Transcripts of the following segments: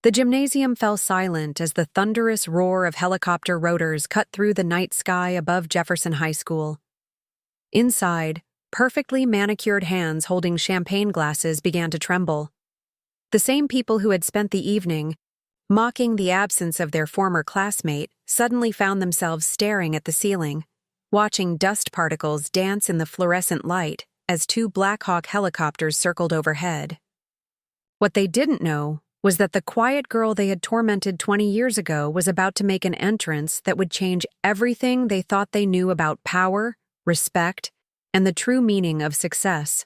The gymnasium fell silent as the thunderous roar of helicopter rotors cut through the night sky above Jefferson High School. Inside, perfectly manicured hands holding champagne glasses began to tremble. The same people who had spent the evening mocking the absence of their former classmate suddenly found themselves staring at the ceiling, watching dust particles dance in the fluorescent light as two Black Hawk helicopters circled overhead. What they didn't know was that the quiet girl they had tormented 20 years ago was about to make an entrance that would change everything they thought they knew about power, respect, and the true meaning of success.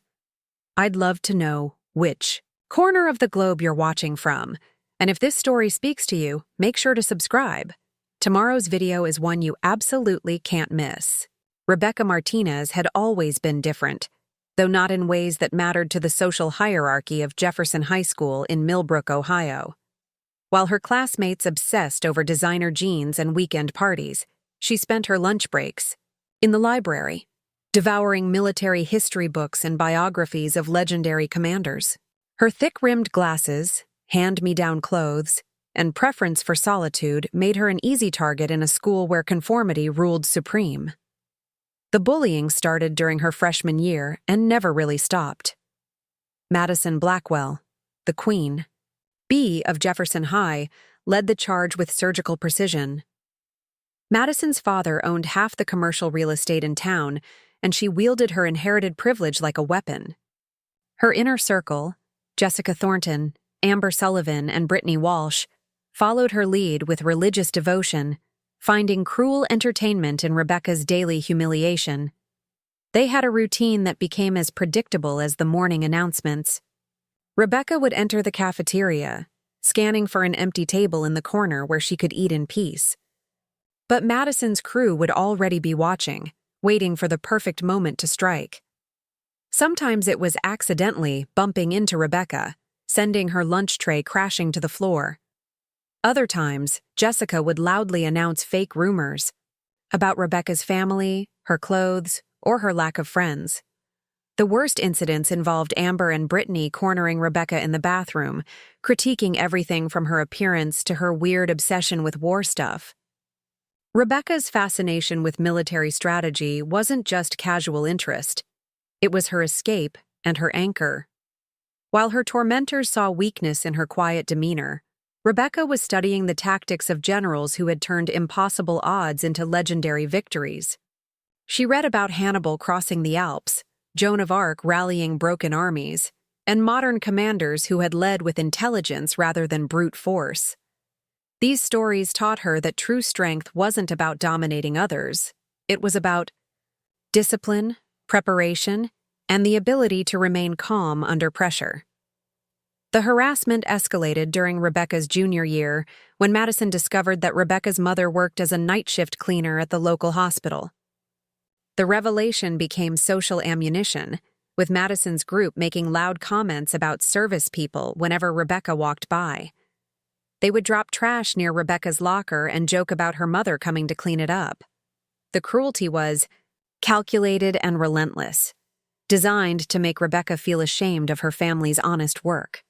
I'd love to know which corner of the globe you're watching from, and if this story speaks to you, make sure to subscribe. Tomorrow's video is one you absolutely can't miss. Rebecca Martinez had always been different, though not in ways that mattered to the social hierarchy of Jefferson High School in Millbrook, Ohio. While her classmates obsessed over designer jeans and weekend parties, she spent her lunch breaks in the library, devouring military history books and biographies of legendary commanders. Her thick-rimmed glasses, hand-me-down clothes, and preference for solitude made her an easy target in a school where conformity ruled supreme. The bullying started during her freshman year and never really stopped. Madison Blackwell, the Queen Bee of Jefferson High, led the charge with surgical precision. Madison's father owned half the commercial real estate in town, and she wielded her inherited privilege like a weapon. Her inner circle, Jessica Thornton, Amber Sullivan, and Brittany Walsh, followed her lead with religious devotion, finding cruel entertainment in Rebecca's daily humiliation. They had a routine that became as predictable as the morning announcements. Rebecca would enter the cafeteria, scanning for an empty table in the corner where she could eat in peace. But Madison's crew would already be watching, waiting for the perfect moment to strike. Sometimes it was accidentally bumping into Rebecca, sending her lunch tray crashing to the floor. Other times, Jessica would loudly announce fake rumors about Rebecca's family, her clothes, or her lack of friends. The worst incidents involved Amber and Brittany cornering Rebecca in the bathroom, critiquing everything from her appearance to her weird obsession with war stuff. Rebecca's fascination with military strategy wasn't just casual interest. It was her escape and her anchor. While her tormentors saw weakness in her quiet demeanor, Rebecca was studying the tactics of generals who had turned impossible odds into legendary victories. She read about Hannibal crossing the Alps, Joan of Arc rallying broken armies, and modern commanders who had led with intelligence rather than brute force. These stories taught her that true strength wasn't about dominating others. It was about discipline, preparation, and the ability to remain calm under pressure. The harassment escalated during Rebecca's junior year when Madison discovered that Rebecca's mother worked as a night shift cleaner at the local hospital. The revelation became social ammunition, with Madison's group making loud comments about service people whenever Rebecca walked by. They would drop trash near Rebecca's locker and joke about her mother coming to clean it up. The cruelty was calculated and relentless, designed to make Rebecca feel ashamed of her family's honest work.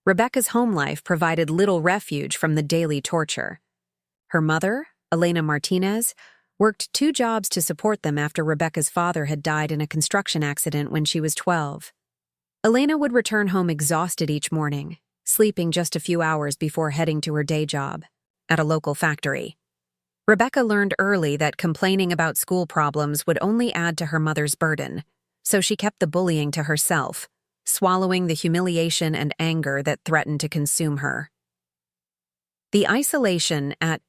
Rebecca's home life provided little refuge from the daily torture. Her mother, Elena Martinez, worked 2 jobs to support them after Rebecca's father had died in a construction accident when she was 12. Elena would return home exhausted each morning, sleeping just a few hours before heading to her day job at a local factory. Rebecca learned early that complaining about school problems would only add to her mother's burden, so she kept the bullying to herself, swallowing the humiliation and anger that threatened to consume her. The isolation at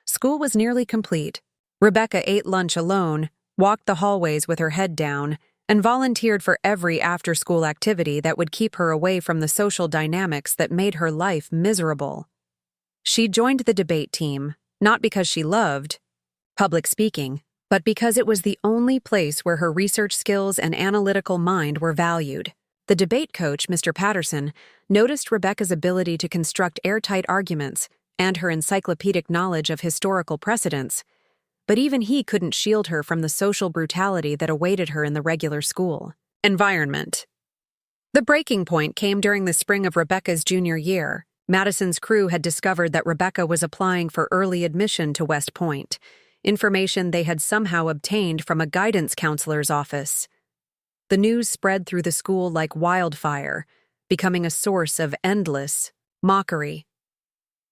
school was nearly complete. Rebecca ate lunch alone, walked the hallways with her head down, and volunteered for every after-school activity that would keep her away from the social dynamics that made her life miserable. She joined the debate team, not because she loved public speaking, but because it was the only place where her research skills and analytical mind were valued. The debate coach, Mr. Patterson, noticed Rebecca's ability to construct airtight arguments and her encyclopedic knowledge of historical precedents, but even he couldn't shield her from the social brutality that awaited her in the regular school environment. The breaking point came during the spring of Rebecca's junior year, Madison's crew had discovered that Rebecca was applying for early admission to West Point, information they had somehow obtained from a guidance counselor's office. The news spread through the school like wildfire, becoming a source of endless mockery.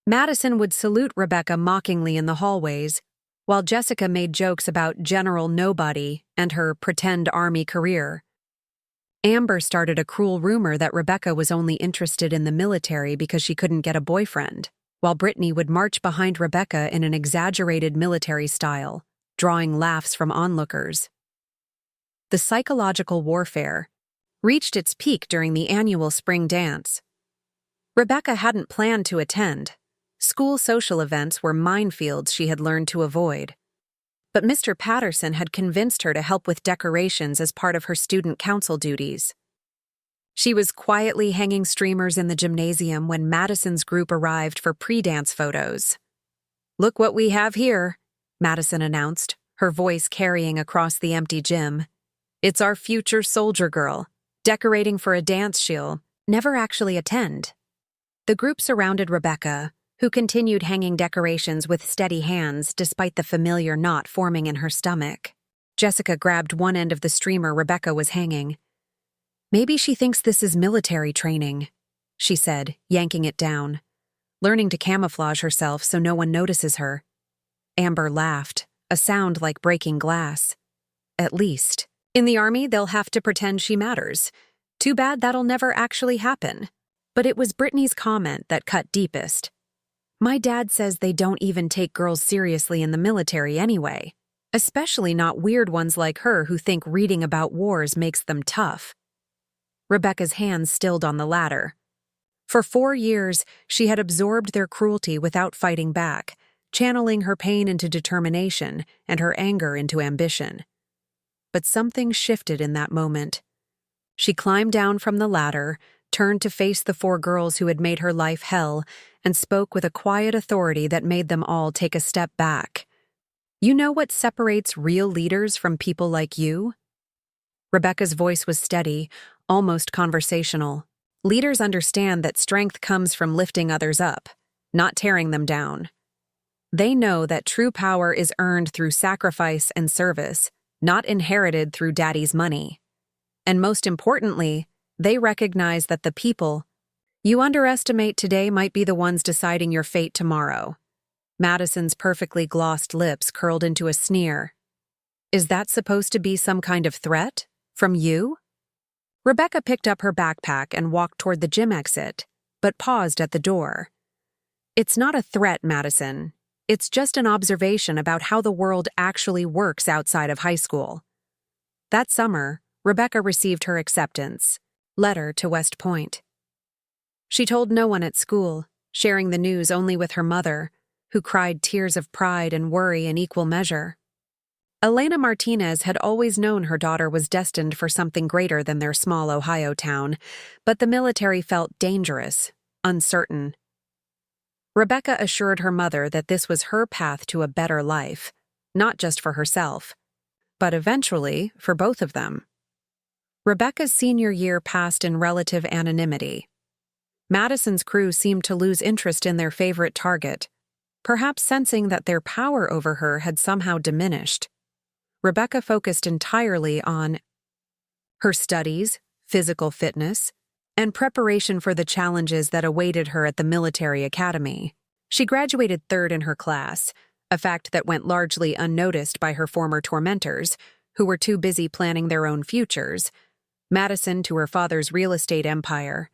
Madison would salute Rebecca mockingly in the hallways, while Jessica made jokes about General Nobody and her pretend army career. Amber started a cruel rumor that Rebecca was only interested in the military because she couldn't get a boyfriend, while Brittany would march behind Rebecca in an exaggerated military style, drawing laughs from onlookers. The psychological warfare reached its peak during the annual spring dance. Rebecca hadn't planned to attend. School social events were minefields she had learned to avoid. But Mr. Patterson had convinced her to help with decorations as part of her student council duties. She was quietly hanging streamers in the gymnasium when Madison's group arrived for pre-dance photos. "Look what we have here," Madison announced, her voice carrying across the empty gym. "It's our future soldier girl, decorating for a dance she'll never actually attend." The group surrounded Rebecca, who continued hanging decorations with steady hands despite the familiar knot forming in her stomach. Jessica grabbed one end of the streamer Rebecca was hanging. "Maybe she thinks this is military training," she said, yanking it down, learning to camouflage herself so no one notices her. Amber laughed, a sound like breaking glass. "At least, in the army they'll have to pretend she matters. Too bad that'll never actually happen." But it was Brittany's comment that cut deepest. "My dad says they don't even take girls seriously in the military anyway, especially not weird ones like her who think reading about wars makes them tough." Rebecca's hands stilled on the ladder. For 4 years, she had absorbed their cruelty without fighting back, channeling her pain into determination and her anger into ambition. But something shifted in that moment. She climbed down from the ladder, turned to face the 4 girls who had made her life hell, and spoke with a quiet authority that made them all take a step back. "You know what separates real leaders from people like you?" Rebecca's voice was steady, almost conversational. "Leaders understand that strength comes from lifting others up, not tearing them down. They know that true power is earned through sacrifice and service, not inherited through daddy's money. And most importantly, they recognize that the people you underestimate today might be the ones deciding your fate tomorrow." Madison's perfectly glossed lips curled into a sneer. "Is that supposed to be some kind of threat? From you?" Rebecca picked up her backpack and walked toward the gym exit, but paused at the door. "It's not a threat, Madison. It's just an observation about how the world actually works outside of high school." That summer, Rebecca received her acceptance letter to West Point. She told no one at school, sharing the news only with her mother, who cried tears of pride and worry in equal measure. Elena Martinez had always known her daughter was destined for something greater than their small Ohio town, but the military felt dangerous, uncertain. Rebecca assured her mother that this was her path to a better life, not just for herself, but eventually for both of them. Rebecca's senior year passed in relative anonymity. Madison's crew seemed to lose interest in their favorite target, perhaps sensing that their power over her had somehow diminished. Rebecca focused entirely on her studies, physical fitness, and preparation for the challenges that awaited her at the military academy. She graduated 3rd in her class, a fact that went largely unnoticed by her former tormentors, who were too busy planning their own futures. Madison to her father's real estate empire,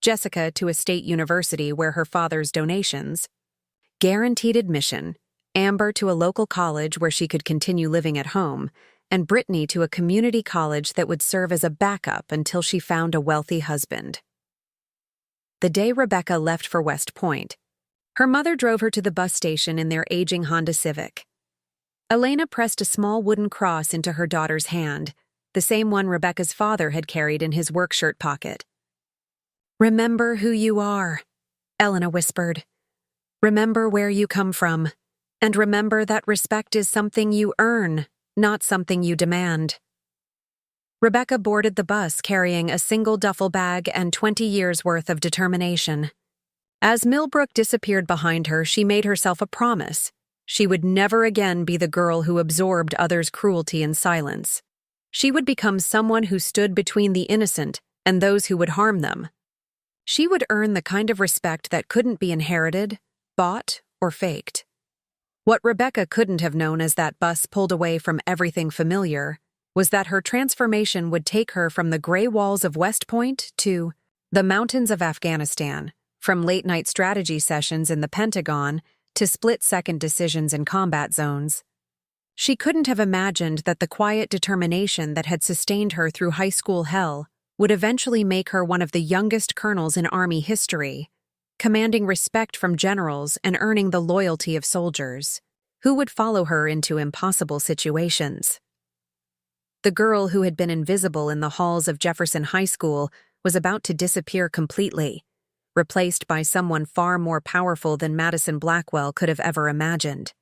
Jessica to a state university where her father's donations, guaranteed admission, Amber to a local college where she could continue living at home, and Brittany to a community college that would serve as a backup until she found a wealthy husband. The day Rebecca left for West Point, her mother drove her to the bus station in their aging Honda Civic. Elena pressed a small wooden cross into her daughter's hand, the same one Rebecca's father had carried in his work shirt pocket. "Remember who you are," Elena whispered. "Remember where you come from, and remember that respect is something you earn, not something you demand." Rebecca boarded the bus carrying a single duffel bag and 20 years' worth of determination. As Millbrook disappeared behind her, she made herself a promise. She would never again be the girl who absorbed others' cruelty in silence. She would become someone who stood between the innocent and those who would harm them. She would earn the kind of respect that couldn't be inherited, bought, or faked. What Rebecca couldn't have known as that bus pulled away from everything familiar was that her transformation would take her from the gray walls of West Point to the mountains of Afghanistan, from late-night strategy sessions in the Pentagon to split-second decisions in combat zones. She couldn't have imagined that the quiet determination that had sustained her through high school hell would eventually make her one of the youngest colonels in Army history, commanding respect from generals and earning the loyalty of soldiers, who would follow her into impossible situations. The girl who had been invisible in the halls of Jefferson High School was about to disappear completely, replaced by someone far more powerful than Madison Blackwell could have ever imagined.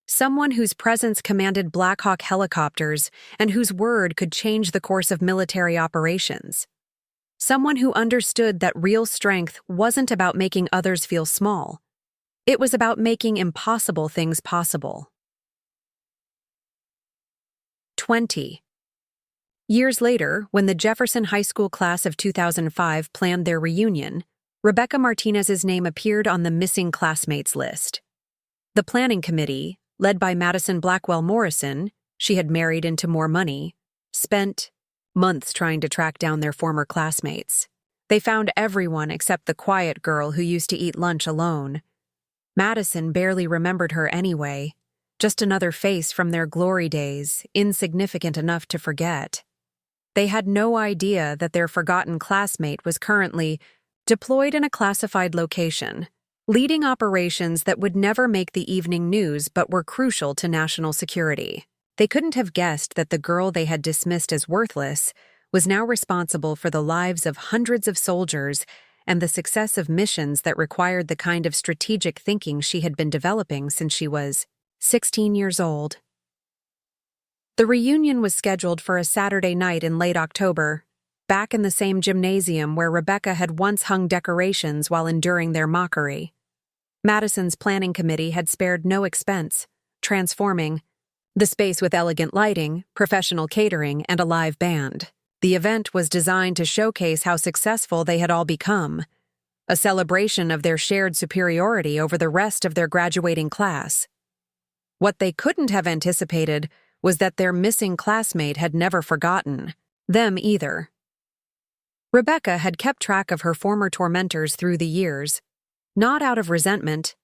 Someone whose presence commanded Black Hawk helicopters and whose word could change the course of military operations. Someone who understood that real strength wasn't about making others feel small. It was about making impossible things possible. 20. Years later, when the Jefferson High School class of 2005 planned their reunion, Rebecca Martinez's name appeared on the missing classmates list. The planning committee, led by Madison Blackwell Morrison, she had married into more money, spent months trying to track down their former classmates. They found everyone except the quiet girl who used to eat lunch alone. Madison barely remembered her anyway, just another face from their glory days, insignificant enough to forget. They had no idea that their forgotten classmate was currently deployed in a classified location, leading operations that would never make the evening news but were crucial to national security. They couldn't have guessed that the girl they had dismissed as worthless was now responsible for the lives of hundreds of soldiers and the success of missions that required the kind of strategic thinking she had been developing since she was 16 years old. The reunion was scheduled for a Saturday night in late October, back in the same gymnasium where Rebecca had once hung decorations while enduring their mockery. Madison's planning committee had spared no expense, transforming the space with elegant lighting, professional catering, and a live band. The event was designed to showcase how successful they had all become, a celebration of their shared superiority over the rest of their graduating class. What they couldn't have anticipated was that their missing classmate had never forgotten them either. Rebecca had kept track of her former tormentors through the years, not out of resentment,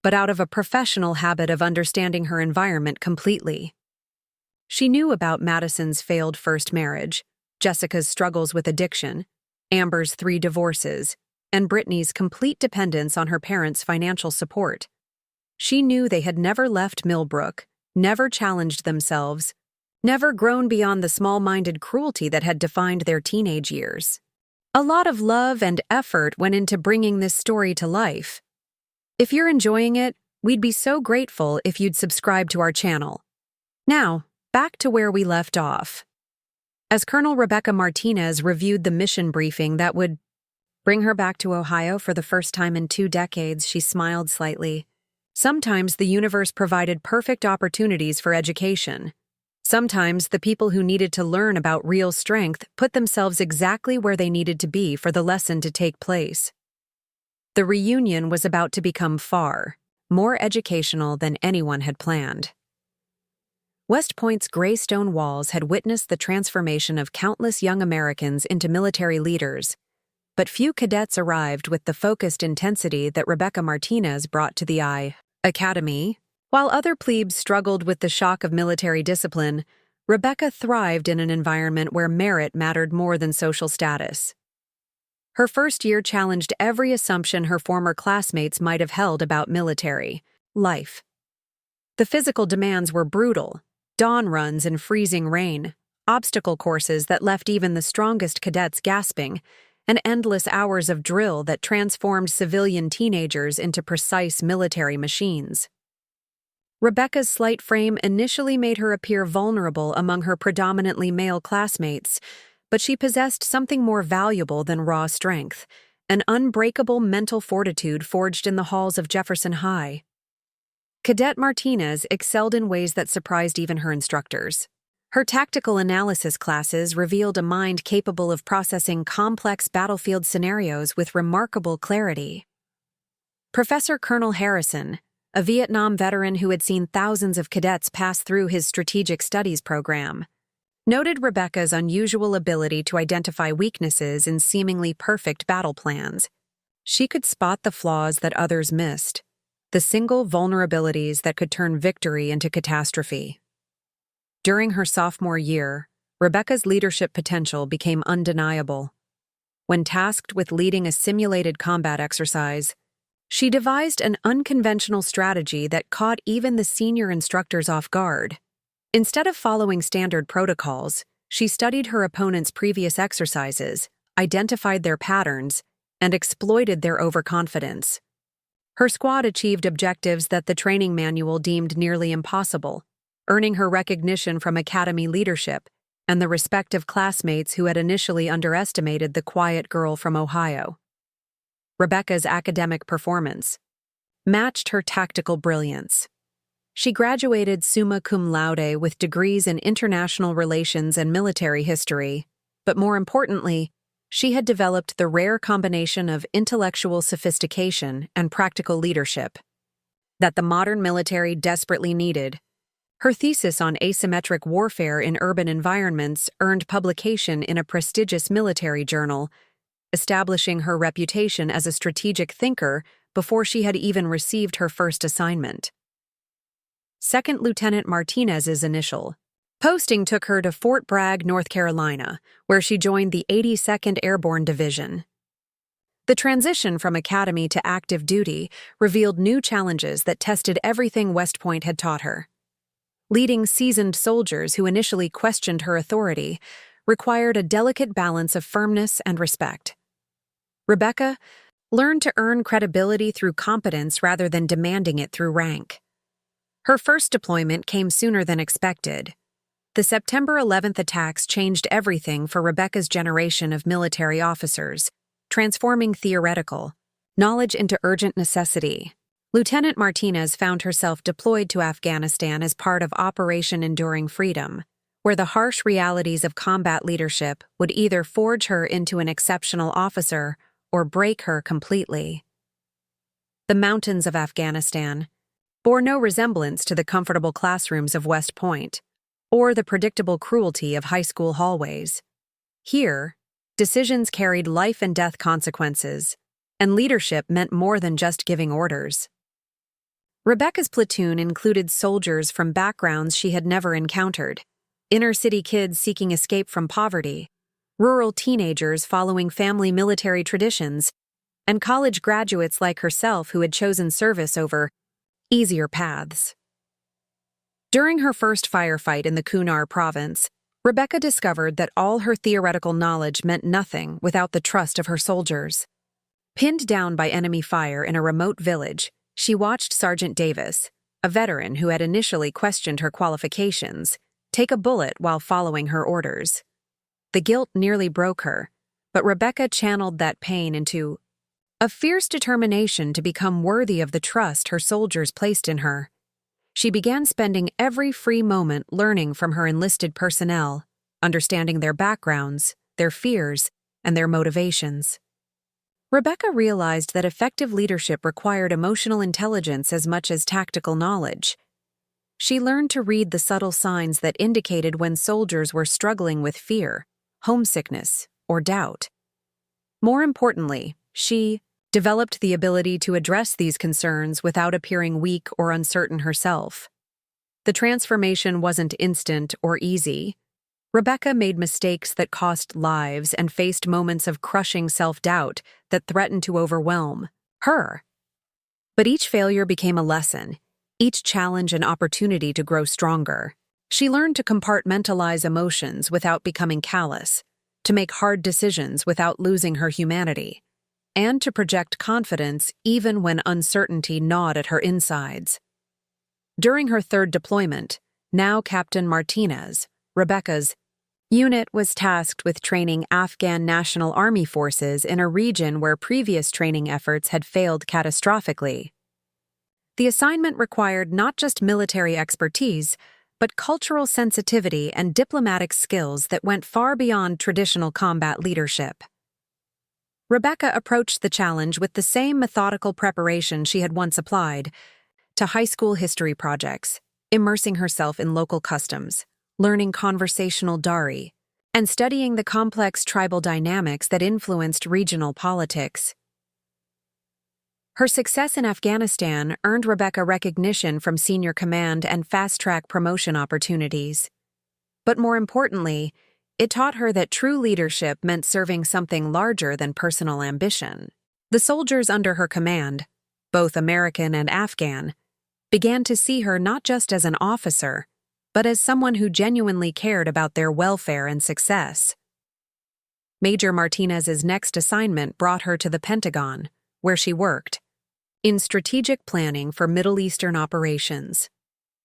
but out of a professional habit of understanding her environment completely. She knew about Madison's failed first marriage, Jessica's struggles with addiction, Amber's 3 divorces, and Brittany's complete dependence on her parents' financial support. She knew they had never left Millbrook, never challenged themselves, never grown beyond the small-minded cruelty that had defined their teenage years. A lot of love and effort went into bringing this story to life. If you're enjoying it, we'd be so grateful if you'd subscribe to our channel. Now, back to where we left off. As Colonel Rebecca Martinez reviewed the mission briefing that would bring her back to Ohio for the first time in 2 decades, she smiled slightly. Sometimes the universe provided perfect opportunities for education. Sometimes the people who needed to learn about real strength put themselves exactly where they needed to be for the lesson to take place. The reunion was about to become far more educational than anyone had planned. West Point's gray stone walls had witnessed the transformation of countless young Americans into military leaders, but few cadets arrived with the focused intensity that Rebecca Martinez brought to the academy. While other plebes struggled with the shock of military discipline, Rebecca thrived in an environment where merit mattered more than social status. Her first year challenged every assumption her former classmates might have held about military life. The physical demands were brutal: dawn runs in freezing rain, obstacle courses that left even the strongest cadets gasping, and endless hours of drill that transformed civilian teenagers into precise military machines. Rebecca's slight frame initially made her appear vulnerable among her predominantly male classmates, but she possessed something more valuable than raw strength, an unbreakable mental fortitude forged in the halls of Jefferson High. Cadet Martinez excelled in ways that surprised even her instructors. Her tactical analysis classes revealed a mind capable of processing complex battlefield scenarios with remarkable clarity. Professor Colonel Harrison, a Vietnam veteran who had seen thousands of cadets pass through his strategic studies program, noted Rebecca's unusual ability to identify weaknesses in seemingly perfect battle plans. She could spot the flaws that others missed, the single vulnerabilities that could turn victory into catastrophe. During her sophomore year, Rebecca's leadership potential became undeniable. When tasked with leading a simulated combat exercise, she devised an unconventional strategy that caught even the senior instructors off guard. Instead of following standard protocols, she studied her opponent's previous exercises, identified their patterns, and exploited their overconfidence. Her squad achieved objectives that the training manual deemed nearly impossible, earning her recognition from academy leadership and the respect of classmates who had initially underestimated the quiet girl from Ohio. Rebecca's academic performance matched her tactical brilliance. She graduated summa cum laude with degrees in international relations and military history, but more importantly, she had developed the rare combination of intellectual sophistication and practical leadership that the modern military desperately needed. Her thesis on asymmetric warfare in urban environments earned publication in a prestigious military journal, establishing her reputation as a strategic thinker before she had even received her first assignment. Second Lieutenant Martinez's initial posting took her to Fort Bragg, North Carolina, where she joined the 82nd Airborne Division. The transition from academy to active duty revealed new challenges that tested everything West Point had taught her. Leading seasoned soldiers who initially questioned her authority required a delicate balance of firmness and respect. Rebecca learned to earn credibility through competence rather than demanding it through rank. Her first deployment came sooner than expected. The September 11th attacks changed everything for Rebecca's generation of military officers, transforming theoretical knowledge into urgent necessity. Lieutenant Martinez found herself deployed to Afghanistan as part of Operation Enduring Freedom, where the harsh realities of combat leadership would either forge her into an exceptional officer or break her completely. The mountains of Afghanistan bore no resemblance to the comfortable classrooms of West Point or the predictable cruelty of high school hallways. Here, decisions carried life and death consequences, and leadership meant more than just giving orders. Rebecca's platoon included soldiers from backgrounds she had never encountered: inner-city kids seeking escape from poverty, rural teenagers following family military traditions, and college graduates like herself who had chosen service over easier paths. During her first firefight in the Kunar province, Rebecca discovered that all her theoretical knowledge meant nothing without the trust of her soldiers. Pinned down by enemy fire in a remote village, she watched Sergeant Davis, a veteran who had initially questioned her qualifications, take a bullet while following her orders. The guilt nearly broke her, but Rebecca channeled that pain into a fierce determination to become worthy of the trust her soldiers placed in her. She began spending every free moment learning from her enlisted personnel, understanding their backgrounds, their fears, and their motivations. Rebecca realized that effective leadership required emotional intelligence as much as tactical knowledge. She learned to read the subtle signs that indicated when soldiers were struggling with fear, homesickness, or doubt. More importantly, she developed the ability to address these concerns without appearing weak or uncertain herself. The transformation wasn't instant or easy. Rebecca made mistakes that cost lives and faced moments of crushing self-doubt that threatened to overwhelm her. But each failure became a lesson, each challenge an opportunity to grow stronger. She learned to compartmentalize emotions without becoming callous, to make hard decisions without losing her humanity, and to project confidence even when uncertainty gnawed at her insides. During her third deployment, now Captain Martinez, Rebecca's unit was tasked with training Afghan National Army forces in a region where previous training efforts had failed catastrophically. The assignment required not just military expertise, but cultural sensitivity and diplomatic skills that went far beyond traditional combat leadership. Rebecca approached the challenge with the same methodical preparation she had once applied to high school history projects, immersing herself in local customs, learning conversational Dari, and studying the complex tribal dynamics that influenced regional politics. Her success in Afghanistan earned Rebecca recognition from senior command and fast-track promotion opportunities. But more importantly, it taught her that true leadership meant serving something larger than personal ambition. The soldiers under her command, both American and Afghan, began to see her not just as an officer, but as someone who genuinely cared about their welfare and success. Major Martinez's next assignment brought her to the Pentagon, where she worked in strategic planning for Middle Eastern operations.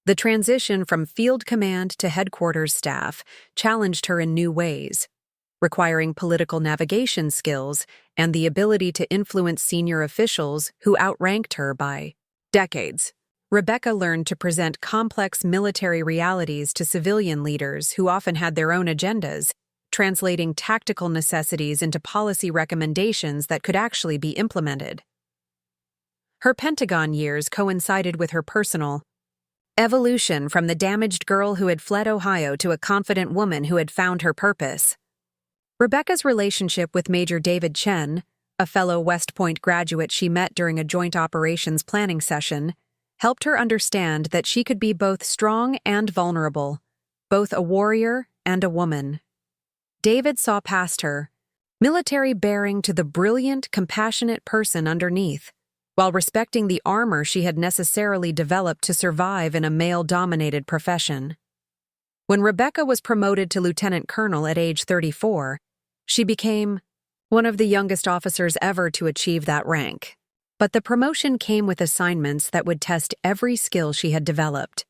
The transition from field command to headquarters staff challenged her in new ways, requiring political navigation skills and the ability to influence senior officials who outranked her by decades. Rebecca learned to present complex military realities to civilian leaders who often had their own agendas, translating tactical necessities into policy recommendations that could actually be implemented. Her Pentagon years coincided with her personal evolution from the damaged girl who had fled Ohio to a confident woman who had found her purpose. Rebecca's relationship with Major David Chen, a fellow West Point graduate she met during a joint operations planning session, helped her understand that she could be both strong and vulnerable, both a warrior and a woman. David saw past her, military bearing to the brilliant, compassionate person underneath, while respecting the armor she had necessarily developed to survive in a male-dominated profession. When Rebecca was promoted to lieutenant colonel at age 34, she became one of the youngest officers ever to achieve that rank. But the promotion came with assignments that would test every skill she had developed.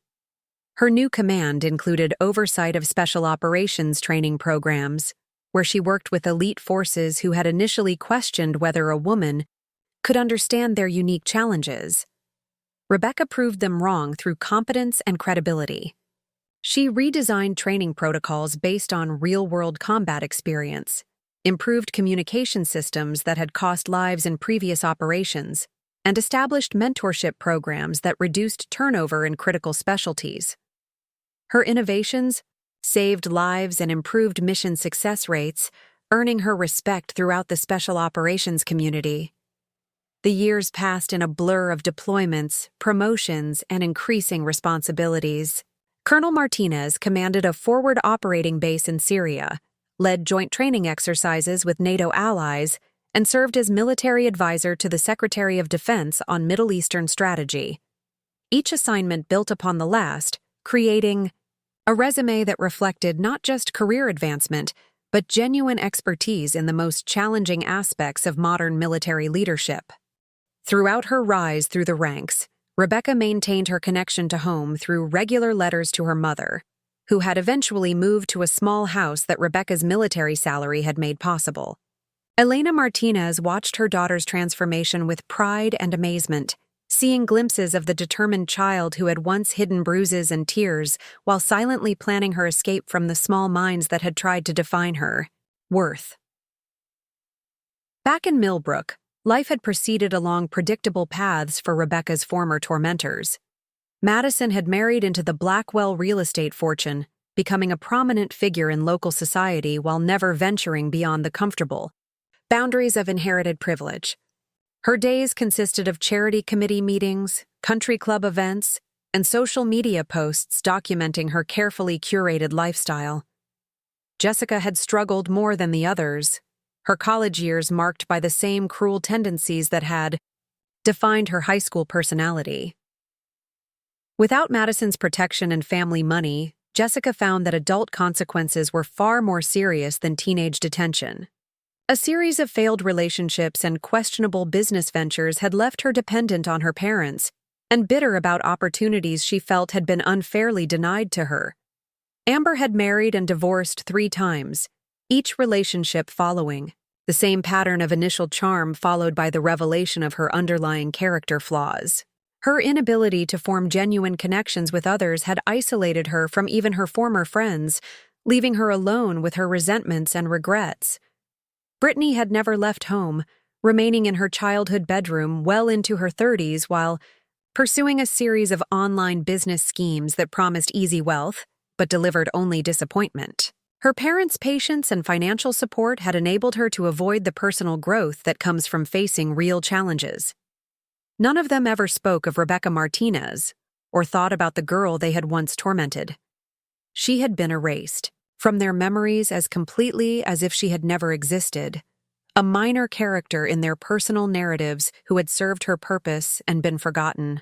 Her new command included oversight of special operations training programs, where she worked with elite forces who had initially questioned whether a woman could understand their unique challenges. Rebecca proved them wrong through competence and credibility. She redesigned training protocols based on real-world combat experience, improved communication systems that had cost lives in previous operations, and established mentorship programs that reduced turnover in critical specialties. Her innovations saved lives and improved mission success rates, earning her respect throughout the special operations community. The years passed in a blur of deployments, promotions, and increasing responsibilities. Colonel Martinez commanded a forward operating base in Syria, led joint training exercises with NATO allies, and served as military advisor to the Secretary of Defense on Middle Eastern strategy. Each assignment built upon the last, creating a resume that reflected not just career advancement, but genuine expertise in the most challenging aspects of modern military leadership. Throughout her rise through the ranks, Rebecca maintained her connection to home through regular letters to her mother, who had eventually moved to a small house that Rebecca's military salary had made possible. Elena Martinez watched her daughter's transformation with pride and amazement, seeing glimpses of the determined child who had once hidden bruises and tears while silently planning her escape from the small minds that had tried to define her worth. Back in Millbrook, life had proceeded along predictable paths for Rebecca's former tormentors. Madison had married into the Blackwell real estate fortune, becoming a prominent figure in local society while never venturing beyond the comfortable boundaries of inherited privilege. Her days consisted of charity committee meetings, country club events, and social media posts documenting her carefully curated lifestyle. Jessica had struggled more than the others, her college years marked by the same cruel tendencies that had defined her high school personality. Without Madison's protection and family money, Jessica found that adult consequences were far more serious than teenage detention. A series of failed relationships and questionable business ventures had left her dependent on her parents and bitter about opportunities she felt had been unfairly denied to her. Amber had married and divorced 3 times, each relationship following the same pattern of initial charm followed by the revelation of her underlying character flaws. Her inability to form genuine connections with others had isolated her from even her former friends, leaving her alone with her resentments and regrets. Brittany had never left home, remaining in her childhood bedroom well into her 30s while pursuing a series of online business schemes that promised easy wealth but delivered only disappointment. Her parents' patience and financial support had enabled her to avoid the personal growth that comes from facing real challenges. None of them ever spoke of Rebecca Martinez or thought about the girl they had once tormented. She had been erased from their memories as completely as if she had never existed, a minor character in their personal narratives who had served her purpose and been forgotten.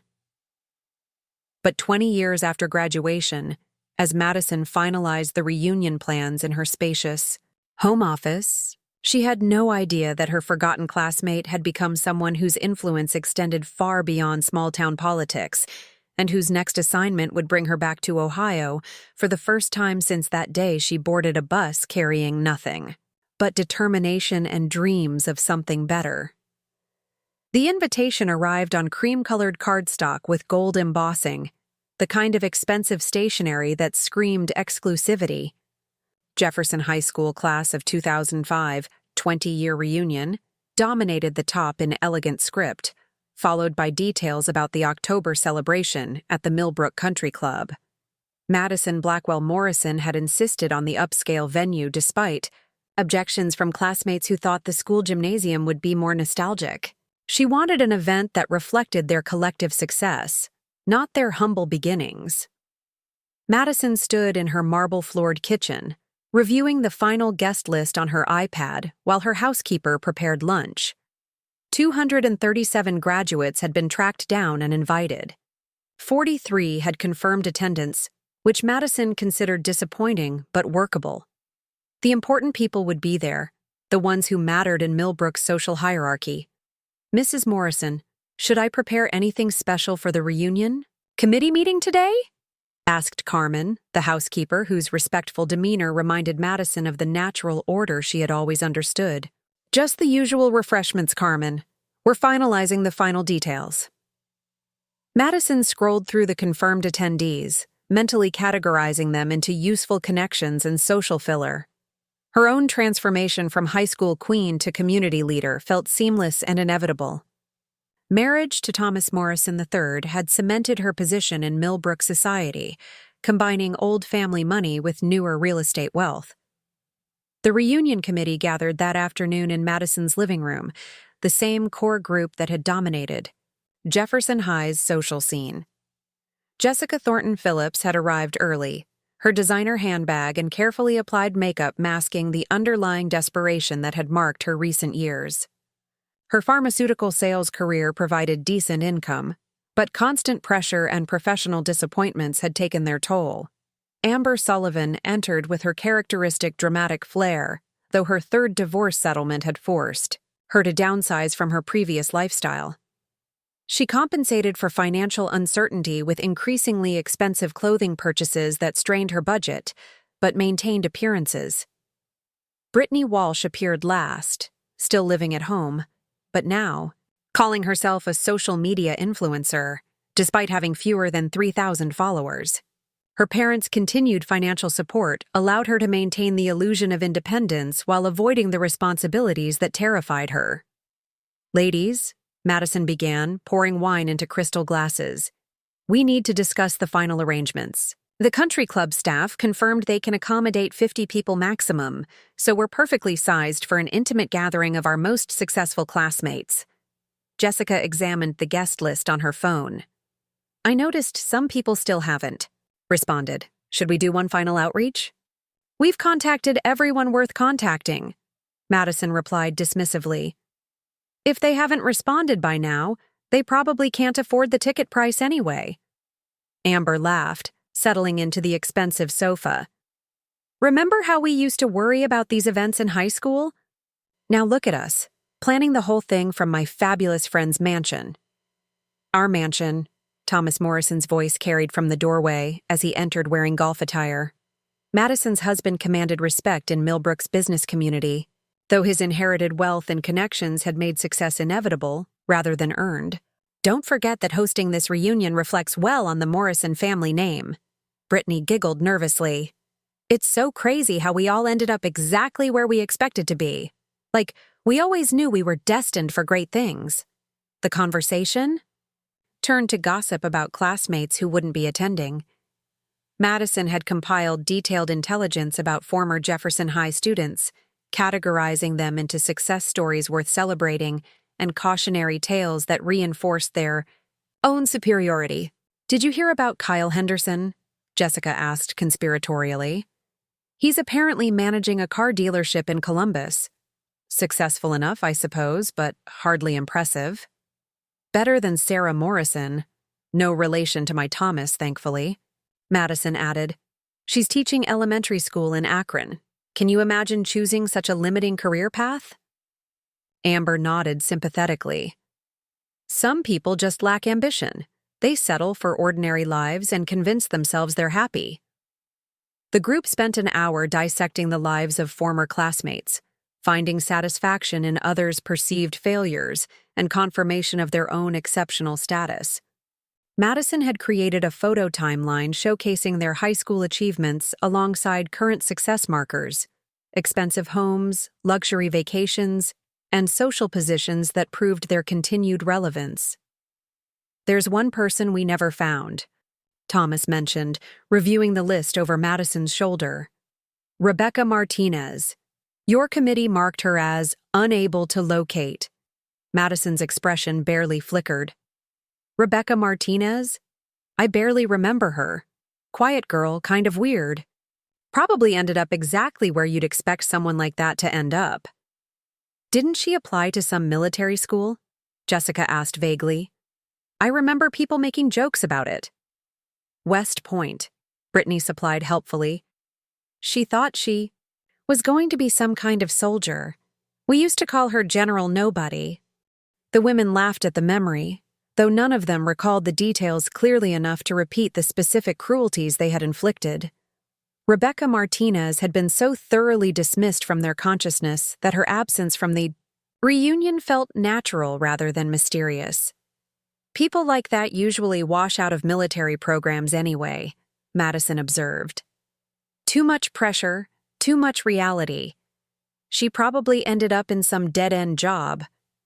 But 20 years after graduation, as Madison finalized the reunion plans in her spacious home office, she had no idea that her forgotten classmate had become someone whose influence extended far beyond small-town politics and whose next assignment would bring her back to Ohio for the first time since that day she boarded a bus carrying nothing but determination and dreams of something better. The invitation arrived on cream-colored cardstock with gold embossing, the kind of expensive stationery that screamed exclusivity. Jefferson High School class of 2005, 20-year reunion, dominated the top in elegant script, followed by details about the October celebration at the Millbrook Country Club. Madison Blackwell Morrison had insisted on the upscale venue despite objections from classmates who thought the school gymnasium would be more nostalgic. She wanted an event that reflected their collective success, not their humble beginnings. Madison stood in her marble-floored kitchen, reviewing the final guest list on her iPad while her housekeeper prepared lunch. 237 graduates had been tracked down and invited. 43 had confirmed attendance, which Madison considered disappointing but workable. The important people would be there, the ones who mattered in Millbrook's social hierarchy. "Mrs. Morrison, should I prepare anything special for the reunion? Committee meeting today?" asked Carmen, the housekeeper whose respectful demeanor reminded Madison of the natural order she had always understood. "Just the usual refreshments, Carmen. We're finalizing the final details." Madison scrolled through the confirmed attendees, mentally categorizing them into useful connections and social filler. Her own transformation from high school queen to community leader felt seamless and inevitable. Marriage to Thomas Morrison III had cemented her position in Millbrook society, combining old family money with newer real estate wealth. The reunion committee gathered that afternoon in Madison's living room, the same core group that had dominated Jefferson High's social scene. Jessica Thornton Phillips had arrived early, her designer handbag and carefully applied makeup masking the underlying desperation that had marked her recent years. Her pharmaceutical sales career provided decent income, but constant pressure and professional disappointments had taken their toll. Amber Sullivan entered with her characteristic dramatic flair, though her 3rd divorce settlement had forced her to downsize from her previous lifestyle. She compensated for financial uncertainty with increasingly expensive clothing purchases that strained her budget, but maintained appearances. Brittany Walsh appeared last, still living at home, but now calling herself a social media influencer, despite having fewer than 3,000 followers. Her parents' continued financial support allowed her to maintain the illusion of independence while avoiding the responsibilities that terrified her. "Ladies," Madison began, pouring wine into crystal glasses, "we need to discuss the final arrangements. The country club staff confirmed they can accommodate 50 people maximum, so we're perfectly sized for an intimate gathering of our most successful classmates." Jessica examined the guest list on her phone. "I noticed some people still haven't responded. Should we do one final outreach?" "We've contacted everyone worth contacting," Madison replied dismissively. "If they haven't responded by now, they probably can't afford the ticket price anyway." Amber laughed, settling into the expensive sofa. "Remember how we used to worry about these events in high school? Now look at us, planning the whole thing from my fabulous friend's mansion." "Our mansion," Thomas Morrison's voice carried from the doorway as he entered wearing golf attire. Madison's husband commanded respect in Millbrook's business community, though his inherited wealth and connections had made success inevitable rather than earned. Don't forget that hosting this reunion reflects well on the Morrison family name. Brittany giggled nervously. It's so crazy how we all ended up exactly where we expected to be. Like, we always knew we were destined for great things. The conversation turned to gossip about classmates who wouldn't be attending. Madison had compiled detailed intelligence about former Jefferson High students, categorizing them into success stories worth celebrating and cautionary tales that reinforced their own superiority. Did you hear about Kyle Henderson? Jessica asked conspiratorially. He's apparently managing a car dealership in Columbus. Successful enough, I suppose, but hardly impressive. Better than Sarah Morrison. No relation to my Thomas, thankfully. Madison added. She's teaching elementary school in Akron. Can you imagine choosing such a limiting career path? Amber nodded sympathetically. Some people just lack ambition. They settle for ordinary lives and convince themselves they're happy. The group spent an hour dissecting the lives of former classmates, finding satisfaction in others' perceived failures and confirmation of their own exceptional status. Madison had created a photo timeline showcasing their high school achievements alongside current success markers, expensive homes, luxury vacations, and social positions that proved their continued relevance. There's one person we never found, Thomas mentioned, reviewing the list over Madison's shoulder. Rebecca Martinez. Your committee marked her as unable to locate. Madison's expression barely flickered. Rebecca Martinez? I barely remember her. Quiet girl, kind of weird. Probably ended up exactly where you'd expect someone like that to end up. Didn't she apply to some military school? Jessica asked vaguely. I remember people making jokes about it. West Point, Brittany supplied helpfully. She thought she was going to be some kind of soldier. We used to call her General Nobody. The women laughed at the memory, though none of them recalled the details clearly enough to repeat the specific cruelties they had inflicted. Rebecca Martinez had been so thoroughly dismissed from their consciousness that her absence from the reunion felt natural rather than mysterious. People like that usually wash out of military programs anyway, Madison observed. Too much pressure, too much reality. She probably ended up in some dead-end job,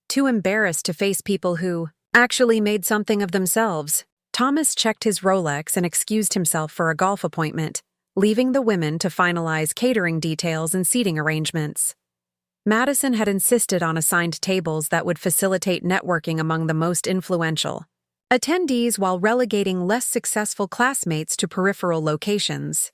too embarrassed to face people who actually made something of themselves. Thomas checked his Rolex and excused himself for a golf appointment, leaving the women to finalize catering details and seating arrangements. Madison had insisted on assigned tables that would facilitate networking among the most influential attendees while relegating less successful classmates to peripheral locations.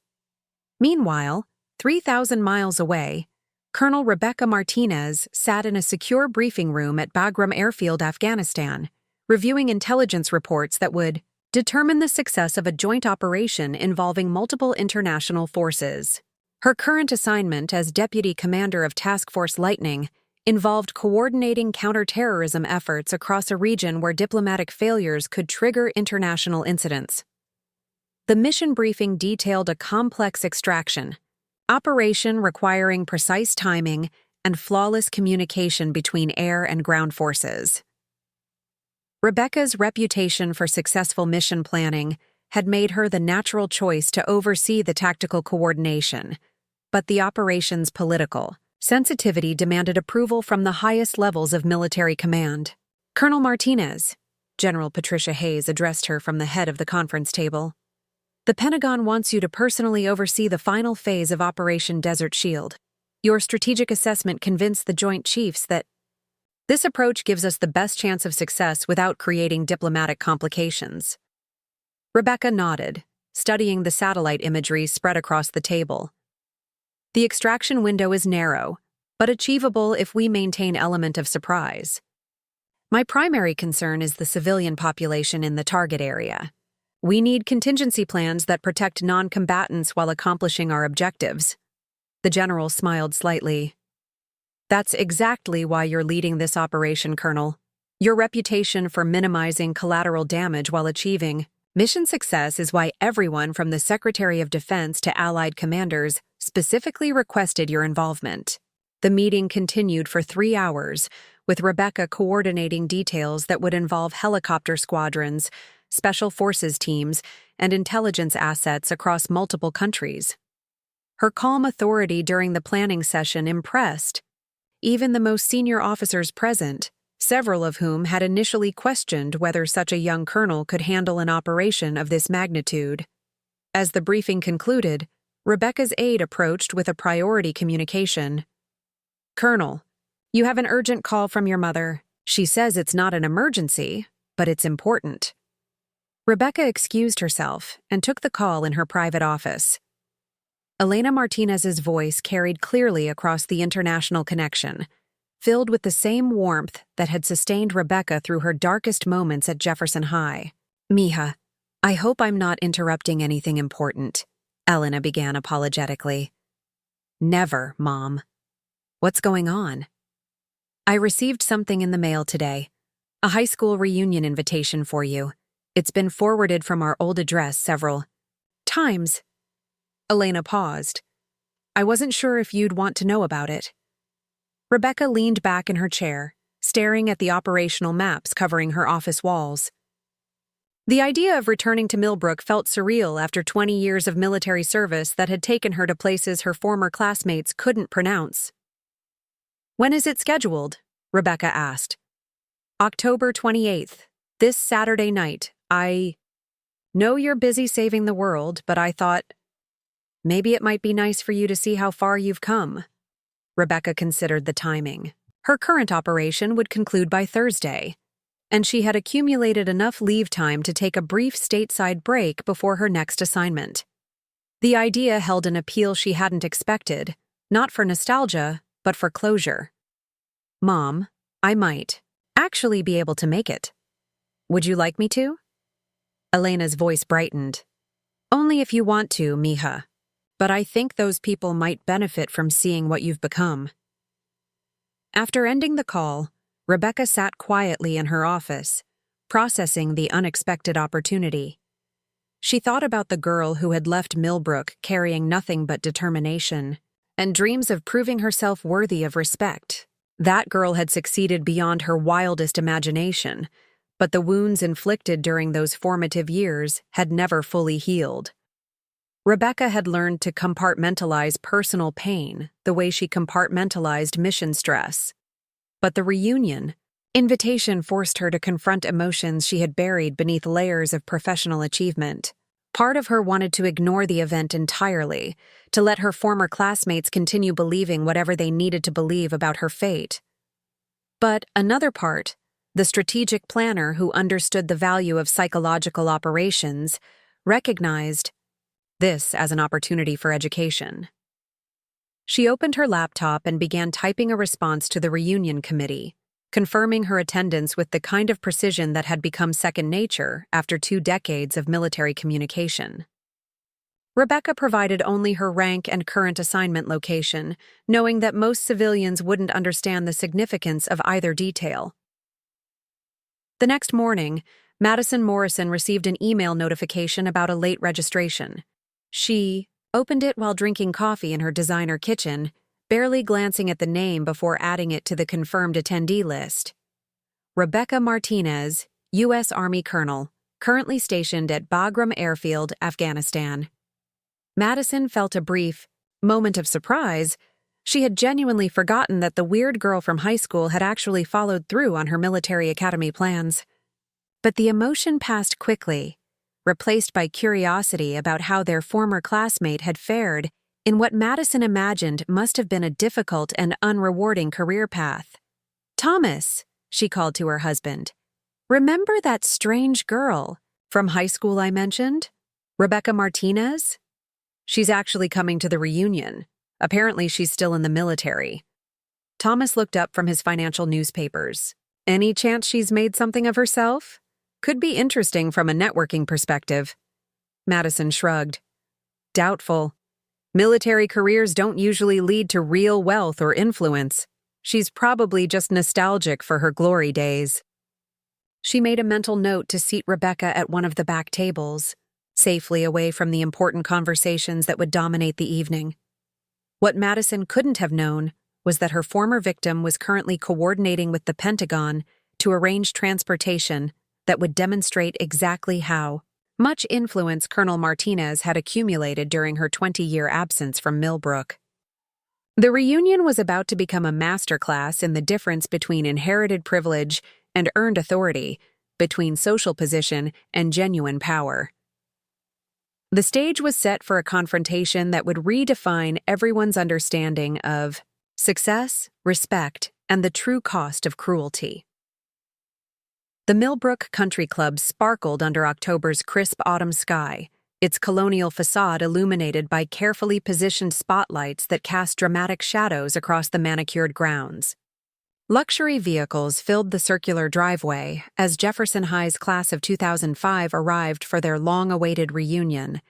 Meanwhile, 3,000 miles away, Colonel Rebecca Martinez sat in a secure briefing room at Bagram Airfield, Afghanistan, reviewing intelligence reports that would determine the success of a joint operation involving multiple international forces. Her current assignment as Deputy Commander of Task Force Lightning involved coordinating counterterrorism efforts across a region where diplomatic failures could trigger international incidents. The mission briefing detailed a complex extraction operation requiring precise timing and flawless communication between air and ground forces. Rebecca's reputation for successful mission planning had made her the natural choice to oversee the tactical coordination, but the operation's political sensitivity demanded approval from the highest levels of military command. Colonel Martinez, General Patricia Hayes addressed her from the head of the conference table. The Pentagon wants you to personally oversee the final phase of Operation Desert Shield. Your strategic assessment convinced the Joint Chiefs that this approach gives us the best chance of success without creating diplomatic complications. Rebecca nodded, studying the satellite imagery spread across the table. The extraction window is narrow, but achievable if we maintain element of surprise. My primary concern is the civilian population in the target area. We need contingency plans that protect non-combatants while accomplishing our objectives. The general smiled slightly. That's exactly why you're leading this operation, Colonel. Your reputation for minimizing collateral damage while achieving Mission success is why everyone from the Secretary of Defense to Allied commanders specifically requested your involvement. The meeting continued for 3 hours, with Rebecca coordinating details that would involve helicopter squadrons, special forces teams, and intelligence assets across multiple countries. Her calm authority during the planning session impressed even the most senior officers present, several of whom had initially questioned whether such a young colonel could handle an operation of this magnitude. As the briefing concluded, Rebecca's aide approached with a priority communication. "Colonel, you have an urgent call from your mother. She says it's not an emergency, but it's important." Rebecca excused herself and took the call in her private office. Elena Martinez's voice carried clearly across the international connection, filled with the same warmth that had sustained Rebecca through her darkest moments at Jefferson High. "Mija, I hope I'm not interrupting anything important," Elena began apologetically. "Never, Mom. What's going on?" "I received something in the mail today. A high school reunion invitation for you. It's been forwarded from our old address several times." Elena paused. "I wasn't sure if you'd want to know about it." Rebecca leaned back in her chair, staring at the operational maps covering her office walls. The idea of returning to Millbrook felt surreal after 20 years of military service that had taken her to places her former classmates couldn't pronounce. "When is it scheduled?" Rebecca asked. "October 28th, this Saturday night. I know you're busy saving the world, but I thought maybe it might be nice for you to see how far you've come." Rebecca considered the timing. Her current operation would conclude by Thursday, and she had accumulated enough leave time to take a brief stateside break before her next assignment. The idea held an appeal she hadn't expected, not for nostalgia, but for closure. "Mom, I might actually be able to make it. Would you like me to?" Elena's voice brightened. "Only if you want to, Mija. But I think those people might benefit from seeing what you've become." After ending the call, Rebecca sat quietly in her office, processing the unexpected opportunity. She thought about the girl who had left Millbrook carrying nothing but determination and dreams of proving herself worthy of respect. That girl had succeeded beyond her wildest imagination, but the wounds inflicted during those formative years had never fully healed. Rebecca had learned to compartmentalize personal pain the way she compartmentalized mission stress. But the reunion invitation forced her to confront emotions she had buried beneath layers of professional achievement. Part of her wanted to ignore the event entirely, to let her former classmates continue believing whatever they needed to believe about her fate. But another part, the strategic planner who understood the value of psychological operations, recognized this as an opportunity for education. She opened her laptop and began typing a response to the reunion committee, confirming her attendance with the kind of precision that had become second nature after 2 decades of military communication. Rebecca provided only her rank and current assignment location, knowing that most civilians wouldn't understand the significance of either detail. The next morning, Madison Morrison received an email notification about a late registration. She opened it while drinking coffee in her designer kitchen, barely glancing at the name before adding it to the confirmed attendee list. Rebecca Martinez, U.S. Army Colonel, currently stationed at Bagram Airfield, Afghanistan. Madison felt a brief moment of surprise. She had genuinely forgotten that the weird girl from high school had actually followed through on her military academy plans. But the emotion passed quickly, replaced by curiosity about how their former classmate had fared in what Madison imagined must have been a difficult and unrewarding career path. "Thomas," she called to her husband, "remember that strange girl from high school I mentioned? Rebecca Martinez? She's actually coming to the reunion. Apparently she's still in the military." Thomas looked up from his financial newspapers. "Any chance she's made something of herself? Could be interesting from a networking perspective." Madison shrugged. "Doubtful. Military careers don't usually lead to real wealth or influence. She's probably just nostalgic for her glory days." She made a mental note to seat Rebecca at one of the back tables, safely away from the important conversations that would dominate the evening. What Madison couldn't have known was that her former victim was currently coordinating with the Pentagon to arrange transportation that would demonstrate exactly how much influence Colonel Martinez had accumulated during her 20-year absence from Millbrook. The reunion was about to become a masterclass in the difference between inherited privilege and earned authority, between social position and genuine power. The stage was set for a confrontation that would redefine everyone's understanding of success, respect, and the true cost of cruelty. The Millbrook Country Club sparkled under October's crisp autumn sky, its colonial facade illuminated by carefully positioned spotlights that cast dramatic shadows across the manicured grounds. Luxury vehicles filled the circular driveway as Jefferson High's class of 2005 arrived for their long-awaited reunion,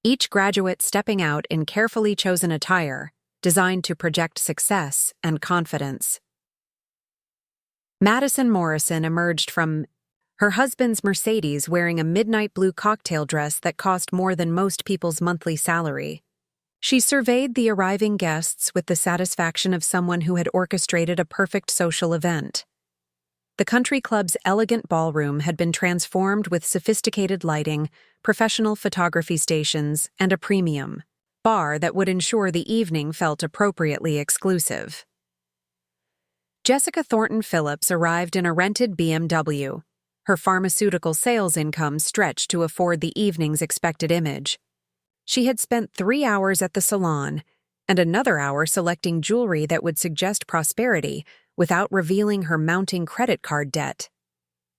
each graduate stepping out in carefully chosen attire designed to project success and confidence. Madison Morrison emerged from her husband's Mercedes wearing a midnight blue cocktail dress that cost more than most people's monthly salary. She surveyed the arriving guests with the satisfaction of someone who had orchestrated a perfect social event. The country club's elegant ballroom had been transformed with sophisticated lighting, professional photography stations, and a premium bar that would ensure the evening felt appropriately exclusive. Jessica Thornton Phillips arrived in a rented BMW. Her pharmaceutical sales income stretched to afford the evening's expected image. She had spent 3 hours at the salon and another hour selecting jewelry that would suggest prosperity without revealing her mounting credit card debt.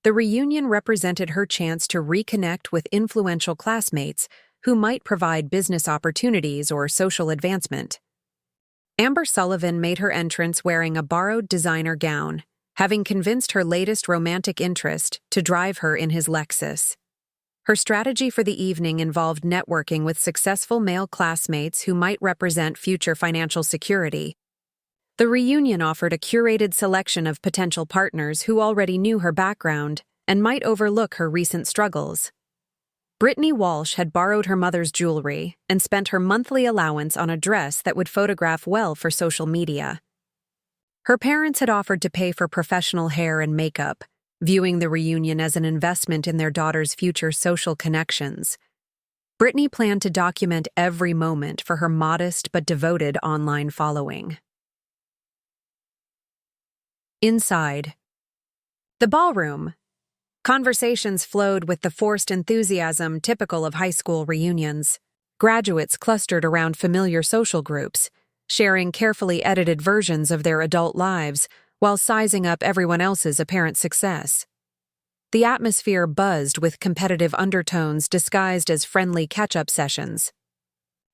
The reunion represented her chance to reconnect with influential classmates who might provide business opportunities or social advancement. Amber Sullivan made her entrance wearing a borrowed designer gown, having convinced her latest romantic interest to drive her in his Lexus. Her strategy for the evening involved networking with successful male classmates who might represent future financial security. The reunion offered a curated selection of potential partners who already knew her background and might overlook her recent struggles. Brittany Walsh had borrowed her mother's jewelry and spent her monthly allowance on a dress that would photograph well for social media. Her parents had offered to pay for professional hair and makeup, viewing the reunion as an investment in their daughter's future social connections. Brittany planned to document every moment for her modest but devoted online following. Inside the ballroom, conversations flowed with the forced enthusiasm typical of high school reunions. Graduates clustered around familiar social groups, sharing carefully edited versions of their adult lives while sizing up everyone else's apparent success. The atmosphere buzzed with competitive undertones disguised as friendly catch-up sessions.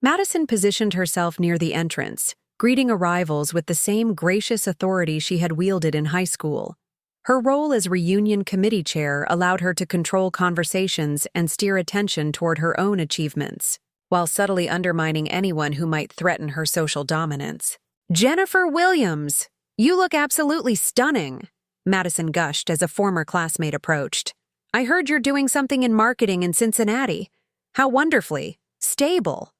Madison positioned herself near the entrance, greeting arrivals with the same gracious authority she had wielded in high school. Her role as reunion committee chair allowed her to control conversations and steer attention toward her own achievements, while subtly undermining anyone who might threaten her social dominance. "Jennifer Williams! You look absolutely stunning," Madison gushed as a former classmate approached. "I heard you're doing something in marketing in Cincinnati. How wonderfully stable."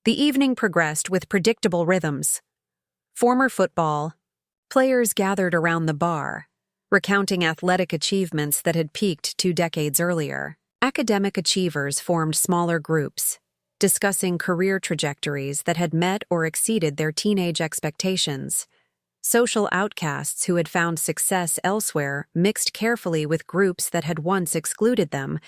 The evening progressed with predictable rhythms. Former football players gathered around the bar, recounting athletic achievements that had peaked 2 decades earlier. Academic achievers formed smaller groups, discussing career trajectories that had met or exceeded their teenage expectations. Social outcasts who had found success elsewhere mixed carefully with groups that had once excluded them,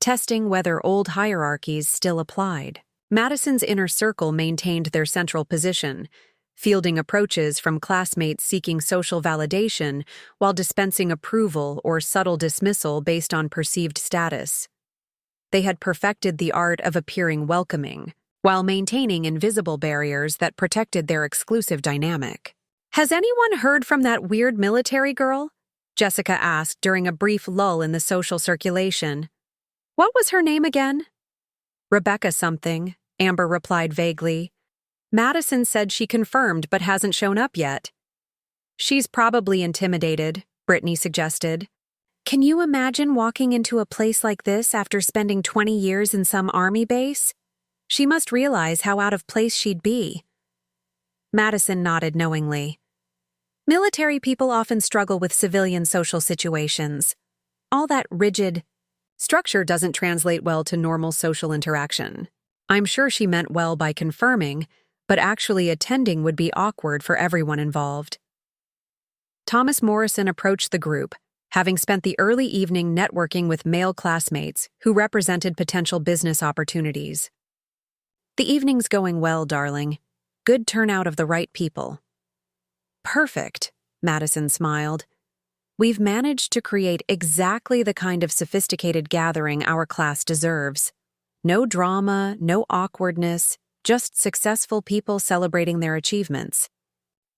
testing whether old hierarchies still applied. Madison's inner circle maintained their central position, fielding approaches from classmates seeking social validation while dispensing approval or subtle dismissal based on perceived status. They had perfected the art of appearing welcoming, while maintaining invisible barriers that protected their exclusive dynamic. "Has anyone heard from that weird military girl?" Jessica asked during a brief lull in the social circulation. "What was her name again?" "Rebecca something," Amber replied vaguely. "Madison said she confirmed but hasn't shown up yet." "She's probably intimidated," Brittany suggested. Can you imagine walking into a place like this after spending 20 years in some army base? She must realize how out of place she'd be. Madison nodded knowingly. Military people often struggle with civilian social situations. All that rigid structure doesn't translate well to normal social interaction. I'm sure she meant well by confirming, but actually attending would be awkward for everyone involved. Thomas Morrison approached the group, having spent the early evening networking with male classmates who represented potential business opportunities. The evening's going well, darling. Good turnout of the right people. Perfect, Madison smiled. We've managed to create exactly the kind of sophisticated gathering our class deserves. No drama, no awkwardness, just successful people celebrating their achievements.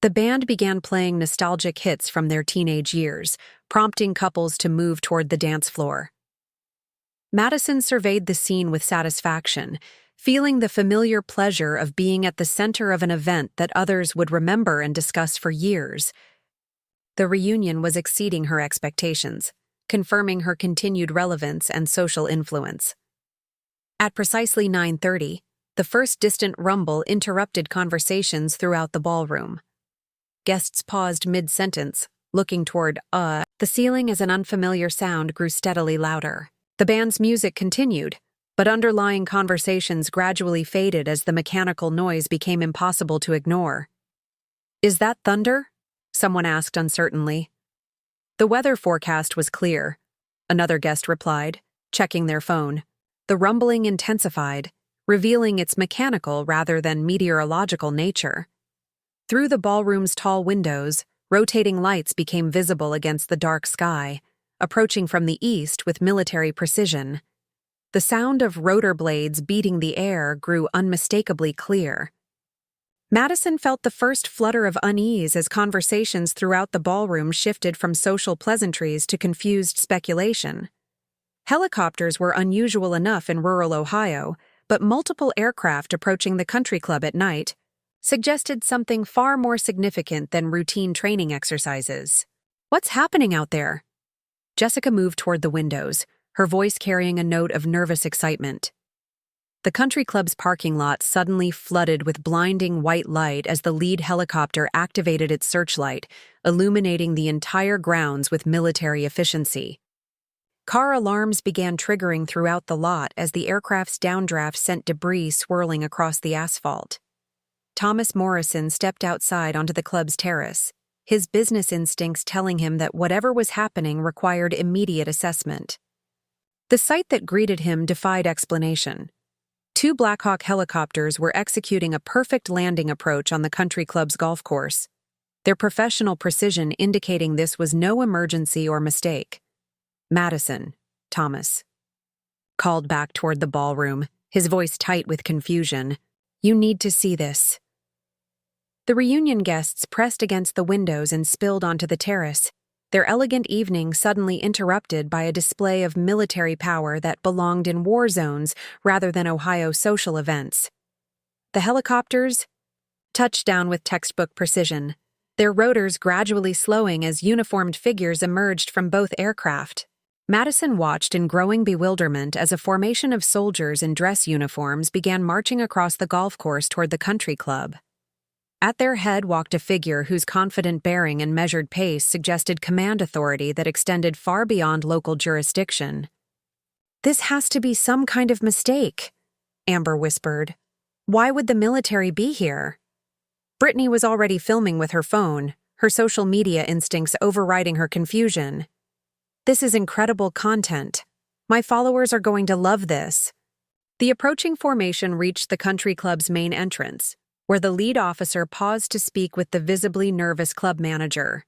The band began playing nostalgic hits from their teenage years, prompting couples to move toward the dance floor. Madison surveyed the scene with satisfaction, feeling the familiar pleasure of being at the center of an event that others would remember and discuss for years. The reunion was exceeding her expectations, confirming her continued relevance and social influence. At precisely 9:30, the first distant rumble interrupted conversations throughout the ballroom. Guests paused mid-sentence, looking toward the ceiling as an unfamiliar sound grew steadily louder. The band's music continued, but underlying conversations gradually faded as the mechanical noise became impossible to ignore. Is that thunder? Someone asked uncertainly. The weather forecast was clear, another guest replied, checking their phone. The rumbling intensified, revealing its mechanical rather than meteorological nature. Through the ballroom's tall windows, rotating lights became visible against the dark sky, approaching from the east with military precision. The sound of rotor blades beating the air grew unmistakably clear. Madison felt the first flutter of unease as conversations throughout the ballroom shifted from social pleasantries to confused speculation. Helicopters were unusual enough in rural Ohio, but multiple aircraft approaching the country club at night suggested something far more significant than routine training exercises. What's happening out there? Jessica moved toward the windows, her voice carrying a note of nervous excitement. The country club's parking lot suddenly flooded with blinding white light as the lead helicopter activated its searchlight, illuminating the entire grounds with military efficiency. Car alarms began triggering throughout the lot as the aircraft's downdraft sent debris swirling across the asphalt. Thomas Morrison stepped outside onto the club's terrace, his business instincts telling him that whatever was happening required immediate assessment. The sight that greeted him defied explanation. Two Blackhawk helicopters were executing a perfect landing approach on the country club's golf course, their professional precision indicating this was no emergency or mistake. Madison, Thomas called back toward the ballroom, his voice tight with confusion. You need to see this. The reunion guests pressed against the windows and spilled onto the terrace, their elegant evening suddenly interrupted by a display of military power that belonged in war zones rather than Ohio social events. The helicopters touched down with textbook precision, their rotors gradually slowing as uniformed figures emerged from both aircraft. Madison watched in growing bewilderment as a formation of soldiers in dress uniforms began marching across the golf course toward the country club. At their head walked a figure whose confident bearing and measured pace suggested command authority that extended far beyond local jurisdiction. This has to be some kind of mistake, Amber whispered. Why would the military be here? Brittany was already filming with her phone, her social media instincts overriding her confusion. This is incredible content. My followers are going to love this. The approaching formation reached the country club's main entrance, where the lead officer paused to speak with the visibly nervous club manager.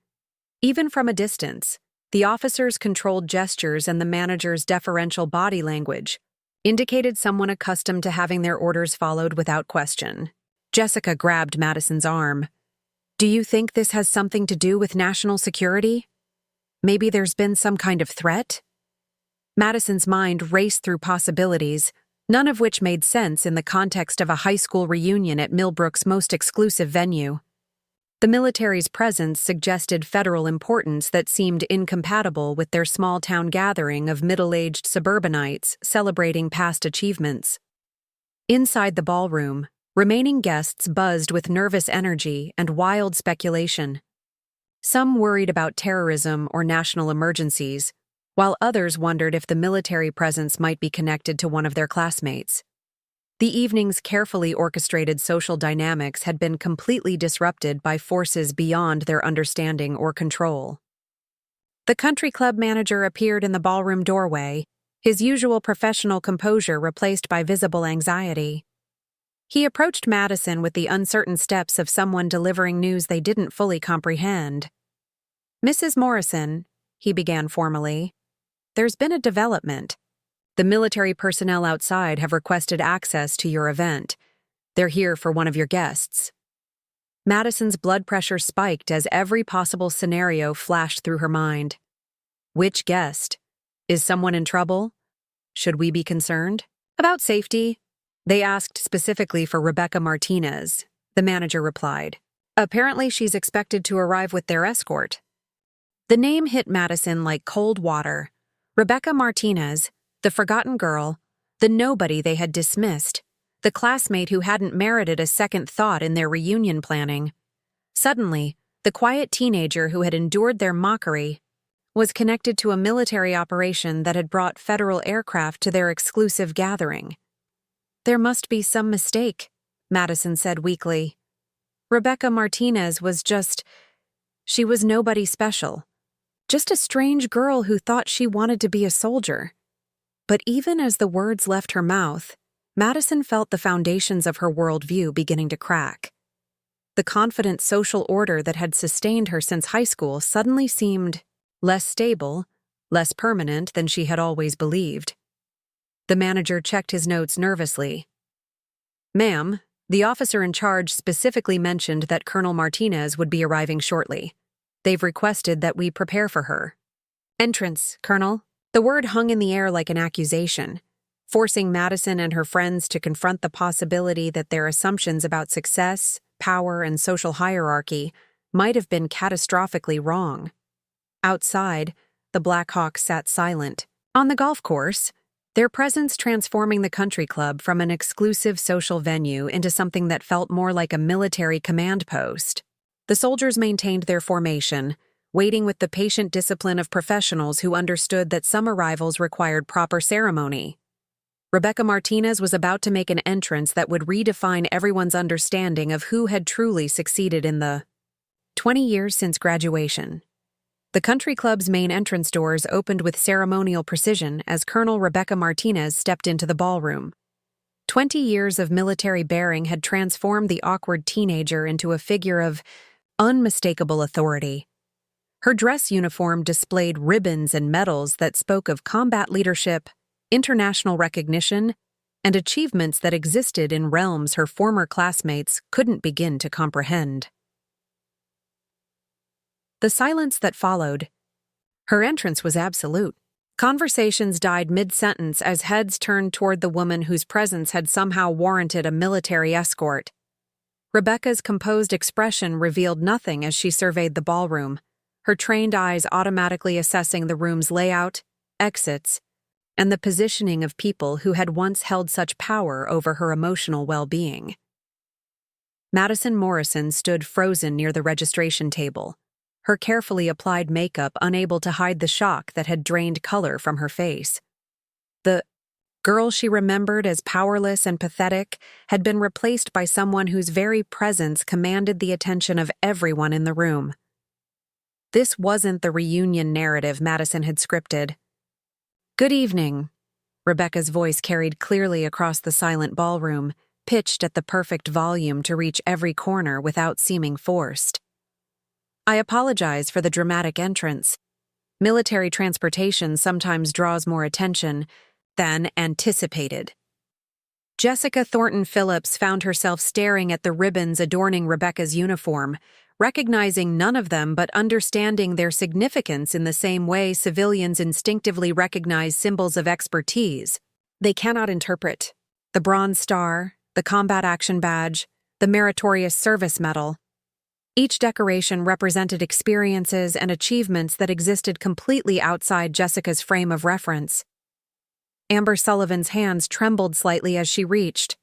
Even from a distance, the officer's controlled gestures and the manager's deferential body language indicated someone accustomed to having their orders followed without question. Jessica grabbed Madison's arm. Do you think this has something to do with national security? Maybe there's been some kind of threat? Madison's mind raced through possibilities, none of which made sense in the context of a high school reunion at Millbrook's most exclusive venue. The military's presence suggested federal importance that seemed incompatible with their small-town gathering of middle-aged suburbanites celebrating past achievements. Inside the ballroom, remaining guests buzzed with nervous energy and wild speculation. Some worried about terrorism or national emergencies, while others wondered if the military presence might be connected to one of their classmates. The evening's carefully orchestrated social dynamics had been completely disrupted by forces beyond their understanding or control. The country club manager appeared in the ballroom doorway, his usual professional composure replaced by visible anxiety. He approached Madison with the uncertain steps of someone delivering news they didn't fully comprehend. "Mrs. Morrison," he began formally, "there's been a development. The military personnel outside have requested access to your event. They're here for one of your guests." Madison's blood pressure spiked as every possible scenario flashed through her mind. Which guest? Is someone in trouble? Should we be concerned? About safety. They asked specifically for Rebecca Martinez, the manager replied. Apparently she's expected to arrive with their escort. The name hit Madison like cold water. Rebecca Martinez, the forgotten girl, the nobody they had dismissed, the classmate who hadn't merited a second thought in their reunion planning. Suddenly, the quiet teenager who had endured their mockery was connected to a military operation that had brought federal aircraft to their exclusive gathering. "There must be some mistake," Madison said weakly. "Rebecca Martinez she was nobody special. Just a strange girl who thought she wanted to be a soldier." But even as the words left her mouth, Madison felt the foundations of her worldview beginning to crack. The confident social order that had sustained her since high school suddenly seemed less stable, less permanent than she had always believed. The manager checked his notes nervously. "Ma'am, the officer in charge specifically mentioned that Colonel Martinez would be arriving shortly. They've requested that we prepare for her." "Entrance, Colonel." The word hung in the air like an accusation, forcing Madison and her friends to confront the possibility that their assumptions about success, power, and social hierarchy might have been catastrophically wrong. Outside, the Blackhawks sat silent. On the golf course, their presence transforming the country club from an exclusive social venue into something that felt more like a military command post. The soldiers maintained their formation, waiting with the patient discipline of professionals who understood that some arrivals required proper ceremony. Rebecca Martinez was about to make an entrance that would redefine everyone's understanding of who had truly succeeded in the 20 years since graduation. The country club's main entrance doors opened with ceremonial precision as Colonel Rebecca Martinez stepped into the ballroom. 20 years of military bearing had transformed the awkward teenager into a figure of unmistakable authority. Her dress uniform displayed ribbons and medals that spoke of combat leadership, international recognition, and achievements that existed in realms her former classmates couldn't begin to comprehend. The silence that followed. Her entrance was absolute. Conversations died mid-sentence as heads turned toward the woman whose presence had somehow warranted a military escort. Rebecca's composed expression revealed nothing as she surveyed the ballroom, her trained eyes automatically assessing the room's layout, exits, and the positioning of people who had once held such power over her emotional well-being. Madison Morrison stood frozen near the registration table, her carefully applied makeup unable to hide the shock that had drained color from her face. The girl she remembered as powerless and pathetic had been replaced by someone whose very presence commanded the attention of everyone in the room. This wasn't the reunion narrative Madison had scripted. "Good evening," Rebecca's voice carried clearly across the silent ballroom, pitched at the perfect volume to reach every corner without seeming forced. "I apologize for the dramatic entrance. Military transportation sometimes draws more attention than anticipated." Jessica Thornton Phillips found herself staring at the ribbons adorning Rebecca's uniform, recognizing none of them but understanding their significance in the same way civilians instinctively recognize symbols of expertise. They cannot interpret the Bronze Star, the Combat Action Badge, the Meritorious Service Medal. Each decoration represented experiences and achievements that existed completely outside Jessica's frame of reference. Amber Sullivan's hands trembled slightly as she reached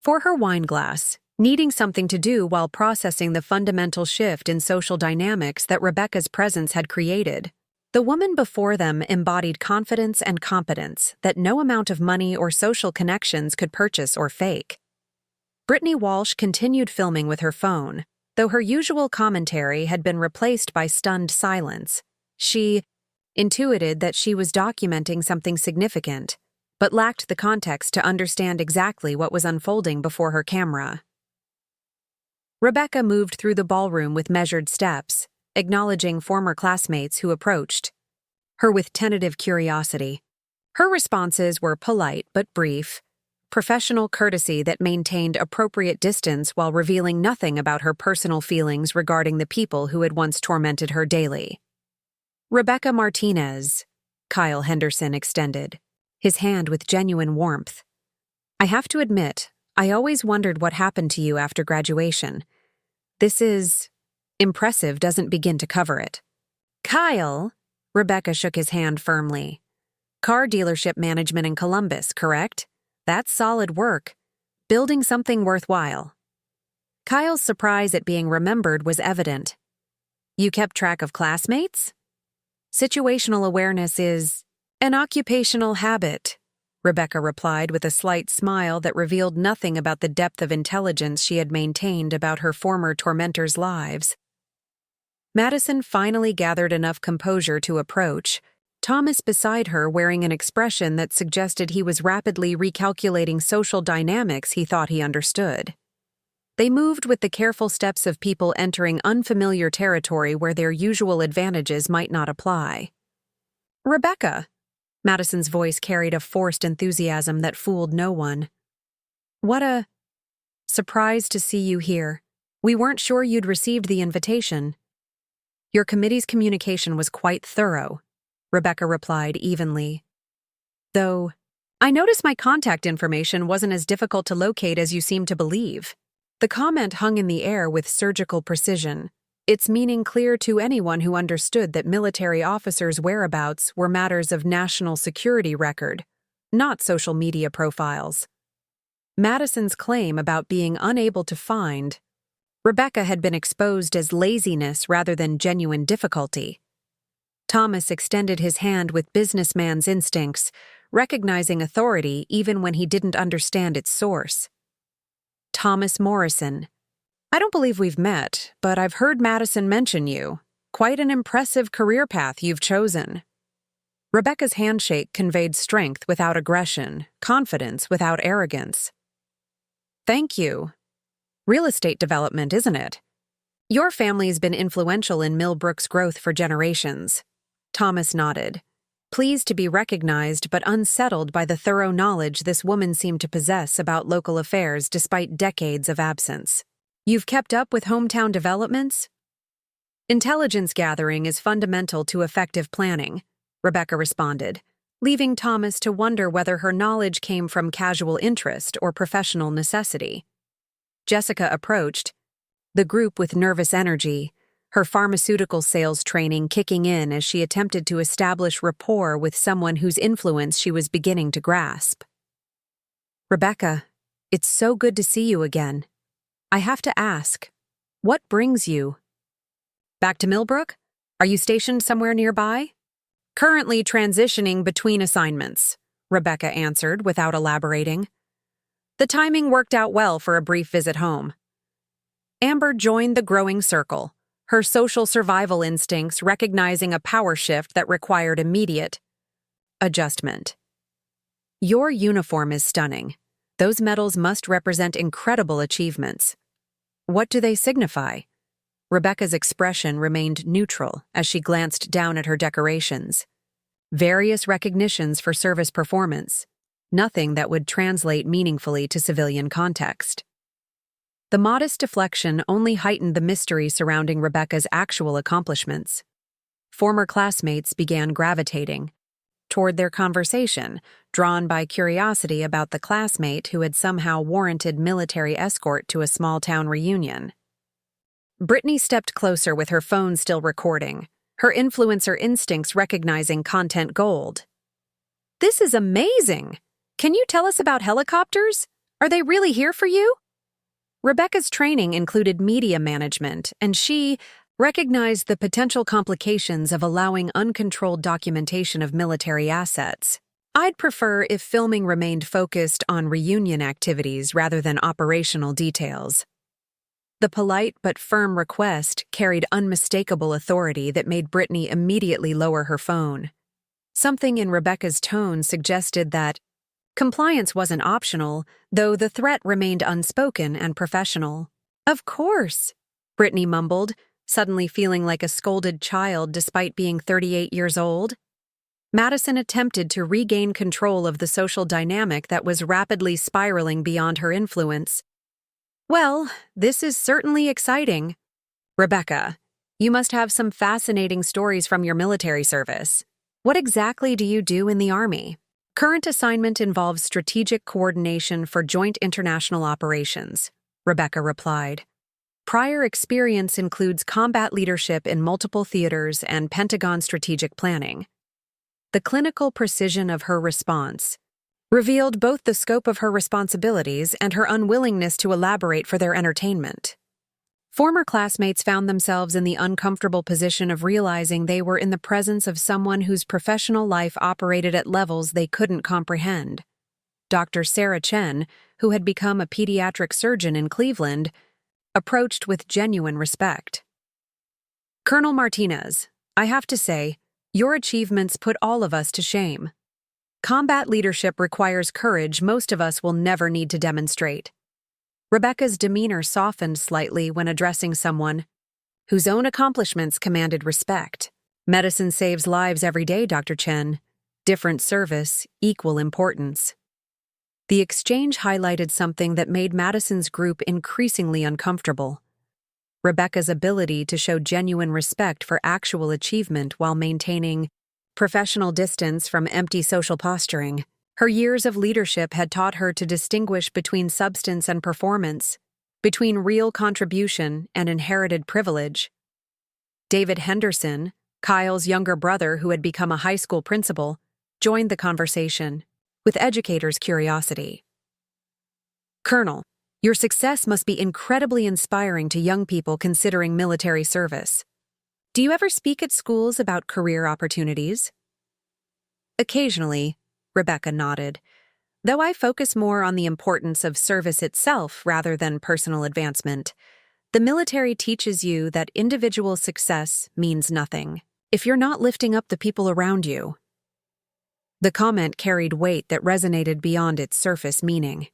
for her wine glass, needing something to do while processing the fundamental shift in social dynamics that Rebecca's presence had created. The woman before them embodied confidence and competence that no amount of money or social connections could purchase or fake. Brittany Walsh continued filming with her phone. Though her usual commentary had been replaced by stunned silence, she intuited that she was documenting something significant, but lacked the context to understand exactly what was unfolding before her camera. Rebecca moved through the ballroom with measured steps, acknowledging former classmates who approached her with tentative curiosity. Her responses were polite but brief, professional courtesy that maintained appropriate distance while revealing nothing about her personal feelings regarding the people who had once tormented her daily. "Rebecca Martinez," Kyle Henderson extended, his hand with genuine warmth. "I have to admit, I always wondered what happened to you after graduation. This is impressive doesn't begin to cover it." "Kyle," Rebecca shook his hand firmly. "Car dealership management in Columbus, correct? That's solid work. Building something worthwhile." Kyle's surprise at being remembered was evident. "You kept track of classmates?" "Situational awareness is an occupational habit," Rebecca replied with a slight smile that revealed nothing about the depth of intelligence she had maintained about her former tormentors' lives. Madison finally gathered enough composure to approach, Thomas beside her wearing an expression that suggested he was rapidly recalculating social dynamics he thought he understood. They moved with the careful steps of people entering unfamiliar territory where their usual advantages might not apply. "Rebecca," Madison's voice carried a forced enthusiasm that fooled no one. "What a surprise to see you here. We weren't sure you'd received the invitation." "Your committee's communication was quite thorough," Rebecca replied evenly. "Though, I noticed my contact information wasn't as difficult to locate as you seem to believe." The comment hung in the air with surgical precision, its meaning clear to anyone who understood that military officers' whereabouts were matters of national security record, not social media profiles. Madison's claim about being unable to find Rebecca had been exposed as laziness rather than genuine difficulty. Thomas extended his hand with businessman's instincts, recognizing authority even when he didn't understand its source. "Thomas Morrison. I don't believe we've met, but I've heard Madison mention you. Quite an impressive career path you've chosen." Rebecca's handshake conveyed strength without aggression, confidence without arrogance. "Thank you. Real estate development, isn't it? Your family's been influential in Millbrook's growth for generations." Thomas nodded, pleased to be recognized but unsettled by the thorough knowledge this woman seemed to possess about local affairs despite decades of absence. "You've kept up with hometown developments?" "Intelligence gathering is fundamental to effective planning," Rebecca responded, leaving Thomas to wonder whether her knowledge came from casual interest or professional necessity. Jessica approached, the group with nervous energy, her pharmaceutical sales training kicking in as she attempted to establish rapport with someone whose influence she was beginning to grasp. "Rebecca, it's so good to see you again. I have to ask, what brings you?" "Back to Millbrook? Are you stationed somewhere nearby?" "Currently transitioning between assignments," Rebecca answered without elaborating. "The timing worked out well for a brief visit home." Amber joined the growing circle, her social survival instincts recognizing a power shift that required immediate adjustment. "Your uniform is stunning. Those medals must represent incredible achievements. What do they signify?" Rebecca's expression remained neutral as she glanced down at her decorations. Various recognitions for service performance, nothing that would translate meaningfully to civilian context. The modest deflection only heightened the mystery surrounding Rebecca's actual accomplishments. Former classmates began gravitating toward their conversation, drawn by curiosity about the classmate who had somehow warranted military escort to a small-town reunion. Brittany stepped closer with her phone still recording, her influencer instincts recognizing content gold. This is amazing! Can you tell us about helicopters? Are they really here for you? Rebecca's training included media management, and she recognized the potential complications of allowing uncontrolled documentation of military assets. I'd prefer if filming remained focused on reunion activities rather than operational details. The polite but firm request carried unmistakable authority that made Brittany immediately lower her phone. Something in Rebecca's tone suggested that compliance wasn't optional, though the threat remained unspoken and professional. Of course, Brittany mumbled, suddenly feeling like a scolded child despite being 38 years old. Madison attempted to regain control of the social dynamic that was rapidly spiraling beyond her influence. Well, this is certainly exciting. Rebecca, you must have some fascinating stories from your military service. What exactly do you do in the Army? Current assignment involves strategic coordination for joint international operations, Rebecca replied. Prior experience includes combat leadership in multiple theaters and Pentagon strategic planning. The clinical precision of her response revealed both the scope of her responsibilities and her unwillingness to elaborate for their entertainment. Former classmates found themselves in the uncomfortable position of realizing they were in the presence of someone whose professional life operated at levels they couldn't comprehend. Dr. Sarah Chen, who had become a pediatric surgeon in Cleveland, approached with genuine respect. Colonel Martinez, I have to say, your achievements put all of us to shame. Combat leadership requires courage most of us will never need to demonstrate. Rebecca's demeanor softened slightly when addressing someone whose own accomplishments commanded respect. Medicine saves lives every day, Dr. Chen. Different service, equal importance. The exchange highlighted something that made Madison's group increasingly uncomfortable. Rebecca's ability to show genuine respect for actual achievement while maintaining professional distance from empty social posturing. Her years of leadership had taught her to distinguish between substance and performance, between real contribution and inherited privilege. David Henderson, Kyle's younger brother who had become a high school principal, joined the conversation, with educators' curiosity. Colonel, your success must be incredibly inspiring to young people considering military service. Do you ever speak at schools about career opportunities? Occasionally, Rebecca nodded, though I focus more on the importance of service itself rather than personal advancement. The military teaches you that individual success means nothing if you're not lifting up the people around you. The comment carried weight that resonated beyond its surface meaning.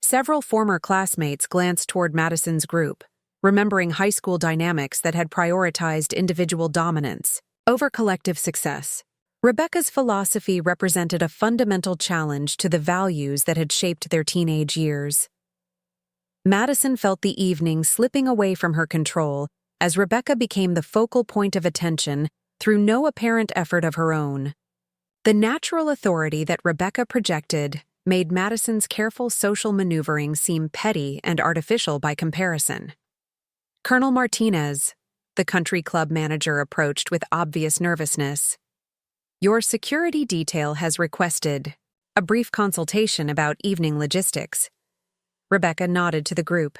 Several former classmates glanced toward Madison's group, remembering high school dynamics that had prioritized individual dominance over collective success. Rebecca's philosophy represented a fundamental challenge to the values that had shaped their teenage years. Madison felt the evening slipping away from her control as Rebecca became the focal point of attention through no apparent effort of her own. The natural authority that Rebecca projected made Madison's careful social maneuvering seem petty and artificial by comparison. Colonel Martinez, the country club manager approached with obvious nervousness. Your security detail has requested a brief consultation about evening logistics. Rebecca nodded to the group.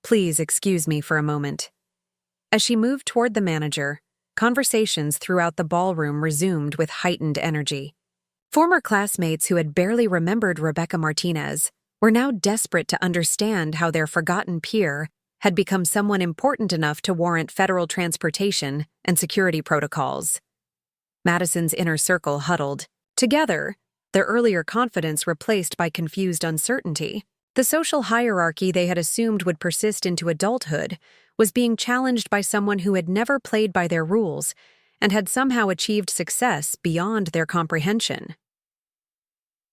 Please excuse me for a moment. As she moved toward the manager, conversations throughout the ballroom resumed with heightened energy. Former classmates who had barely remembered Rebecca Martinez were now desperate to understand how their forgotten peer had become someone important enough to warrant federal transportation and security protocols. Madison's inner circle huddled. Together, their earlier confidence replaced by confused uncertainty. The social hierarchy they had assumed would persist into adulthood was being challenged by someone who had never played by their rules and had somehow achieved success beyond their comprehension.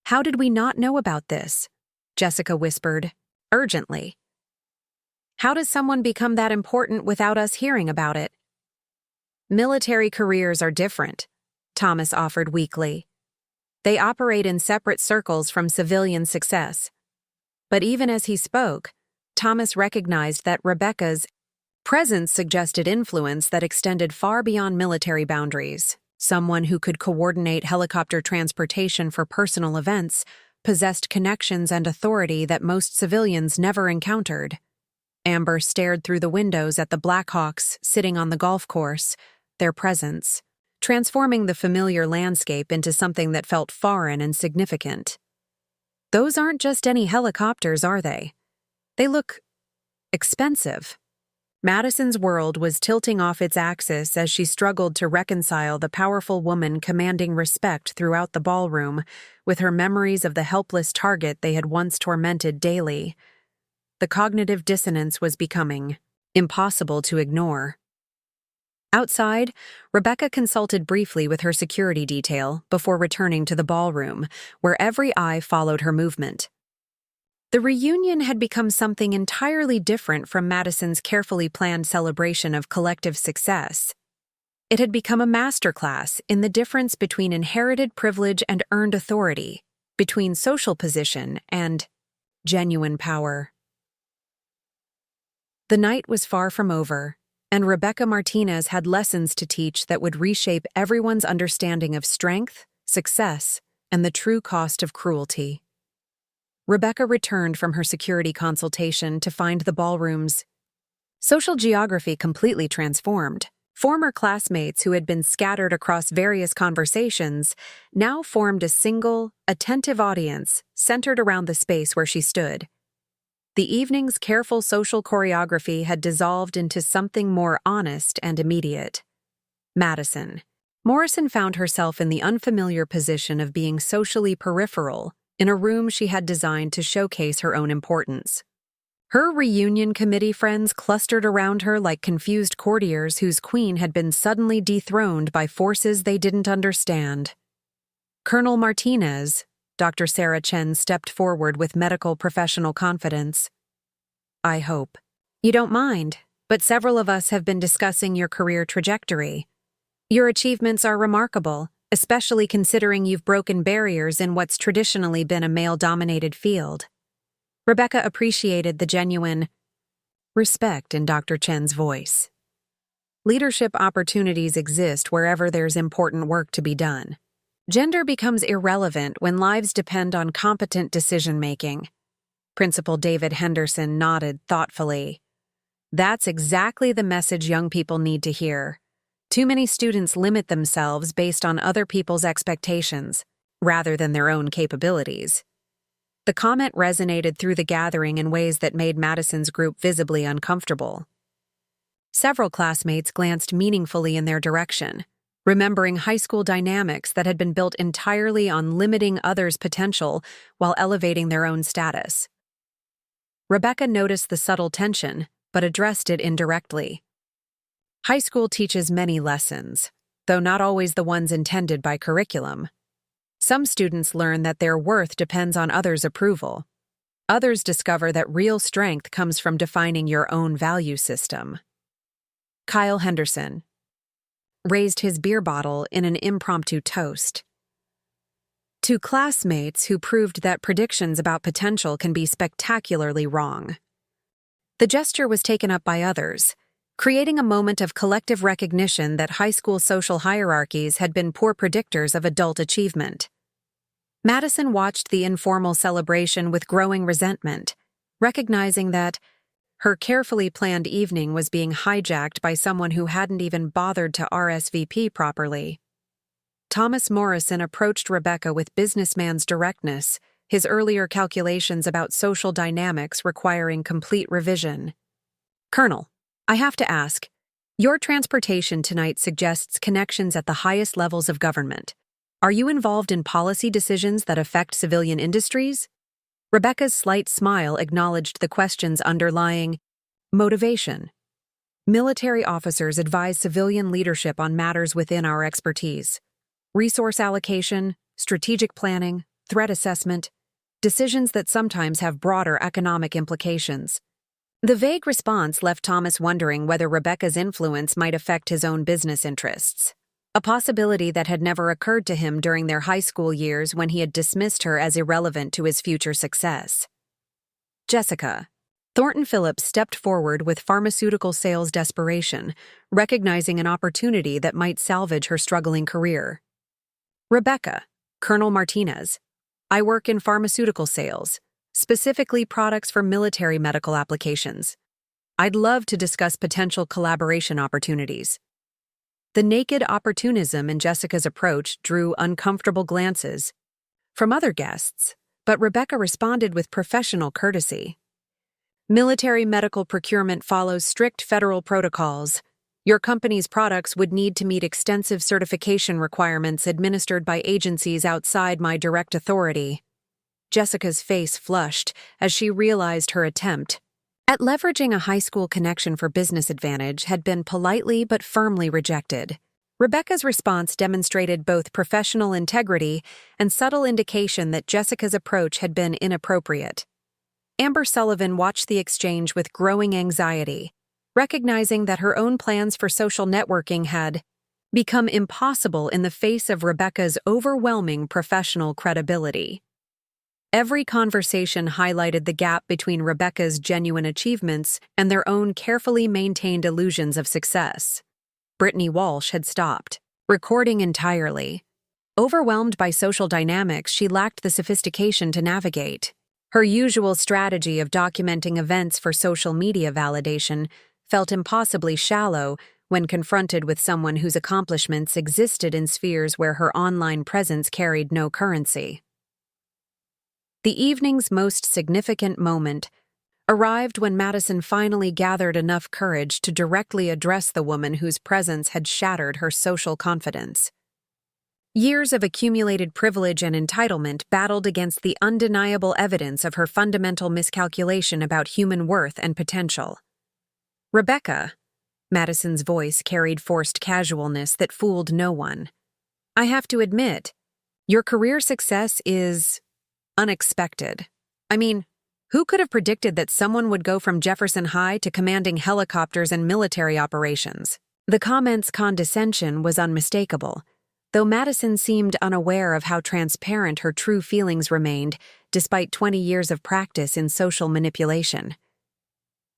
How did we not know about this? Jessica whispered, urgently. How does someone become that important without us hearing about it? Military careers are different, Thomas offered weakly. They operate in separate circles from civilian success. But even as he spoke, Thomas recognized that Rebecca's Presence suggested influence that extended far beyond military boundaries. Someone who could coordinate helicopter transportation for personal events, possessed connections and authority that most civilians never encountered. Amber stared through the windows at the Blackhawks sitting on the golf course, their presence, transforming the familiar landscape into something that felt foreign and significant. Those aren't just any helicopters, are they? They look expensive. Madison's world was tilting off its axis as she struggled to reconcile the powerful woman commanding respect throughout the ballroom with her memories of the helpless target they had once tormented daily. The cognitive dissonance was becoming impossible to ignore. Outside, Rebecca consulted briefly with her security detail before returning to the ballroom, where every eye followed her movement. The reunion had become something entirely different from Madison's carefully planned celebration of collective success. It had become a masterclass in the difference between inherited privilege and earned authority, between social position and genuine power. The night was far from over, and Rebecca Martinez had lessons to teach that would reshape everyone's understanding of strength, success, and the true cost of cruelty. Rebecca returned from her security consultation to find the ballroom's social geography completely transformed. Former classmates who had been scattered across various conversations now formed a single, attentive audience centered around the space where she stood. The evening's careful social choreography had dissolved into something more honest and immediate. Madison. Morrison found herself in the unfamiliar position of being socially peripheral in a room she had designed to showcase her own importance. Her reunion committee friends clustered around her like confused courtiers whose queen had been suddenly dethroned by forces they didn't understand. Colonel Martinez, Dr. Sarah Chen stepped forward with medical professional confidence. I hope you don't mind, but several of us have been discussing your career trajectory. Your achievements are remarkable, especially considering you've broken barriers in what's traditionally been a male-dominated field. Rebecca appreciated the genuine respect in Dr. Chen's voice. Leadership opportunities exist wherever there's important work to be done. Gender becomes irrelevant when lives depend on competent decision-making. Principal David Henderson nodded thoughtfully. That's exactly the message young people need to hear. Too many students limit themselves based on other people's expectations, rather than their own capabilities. The comment resonated through the gathering in ways that made Madison's group visibly uncomfortable. Several classmates glanced meaningfully in their direction, remembering high school dynamics that had been built entirely on limiting others' potential while elevating their own status. Rebecca noticed the subtle tension, but addressed it indirectly. High school teaches many lessons, though not always the ones intended by curriculum. Some students learn that their worth depends on others' approval. Others discover that real strength comes from defining your own value system. Kyle Henderson raised his beer bottle in an impromptu toast. To classmates who proved that predictions about potential can be spectacularly wrong. The gesture was taken up by others, creating a moment of collective recognition that high school social hierarchies had been poor predictors of adult achievement. Madison watched the informal celebration with growing resentment, recognizing that her carefully planned evening was being hijacked by someone who hadn't even bothered to RSVP properly. Thomas Morrison approached Rebecca with businessman's directness, his earlier calculations about social dynamics requiring complete revision. Colonel, I have to ask, your transportation tonight suggests connections at the highest levels of government. Are you involved in policy decisions that affect civilian industries? Rebecca's slight smile acknowledged the question's underlying motivation. Military officers advise civilian leadership on matters within our expertise. Resource allocation, strategic planning, threat assessment, decisions that sometimes have broader economic implications. The vague response left Thomas wondering whether Rebecca's influence might affect his own business interests, a possibility that had never occurred to him during their high school years when he had dismissed her as irrelevant to his future success. Jessica, Thornton Phillips stepped forward with pharmaceutical sales desperation, recognizing an opportunity that might salvage her struggling career. Rebecca, Colonel Martinez. I work in pharmaceutical sales, specifically products for military medical applications. I'd love to discuss potential collaboration opportunities. The naked opportunism in Jessica's approach drew uncomfortable glances from other guests, but Rebecca responded with professional courtesy. Military medical procurement follows strict federal protocols. Your company's products would need to meet extensive certification requirements administered by agencies outside my direct authority. Jessica's face flushed as she realized her attempt at leveraging a high school connection for business advantage had been politely but firmly rejected. Rebecca's response demonstrated both professional integrity and subtle indication that Jessica's approach had been inappropriate. Amber Sullivan watched the exchange with growing anxiety, recognizing that her own plans for social networking had become impossible in the face of Rebecca's overwhelming professional credibility. Every conversation highlighted the gap between Rebecca's genuine achievements and their own carefully maintained illusions of success. Brittany Walsh had stopped recording entirely. Overwhelmed by social dynamics, she lacked the sophistication to navigate. Her usual strategy of documenting events for social media validation felt impossibly shallow when confronted with someone whose accomplishments existed in spheres where her online presence carried no currency. The evening's most significant moment arrived when Madison finally gathered enough courage to directly address the woman whose presence had shattered her social confidence. Years of accumulated privilege and entitlement battled against the undeniable evidence of her fundamental miscalculation about human worth and potential. Rebecca, Madison's voice carried forced casualness that fooled no one. I have to admit, your career success is unexpected. I mean, who could have predicted that someone would go from Jefferson High to commanding helicopters and military operations? The comment's condescension was unmistakable, though Madison seemed unaware of how transparent her true feelings remained despite 20 years of practice in social manipulation.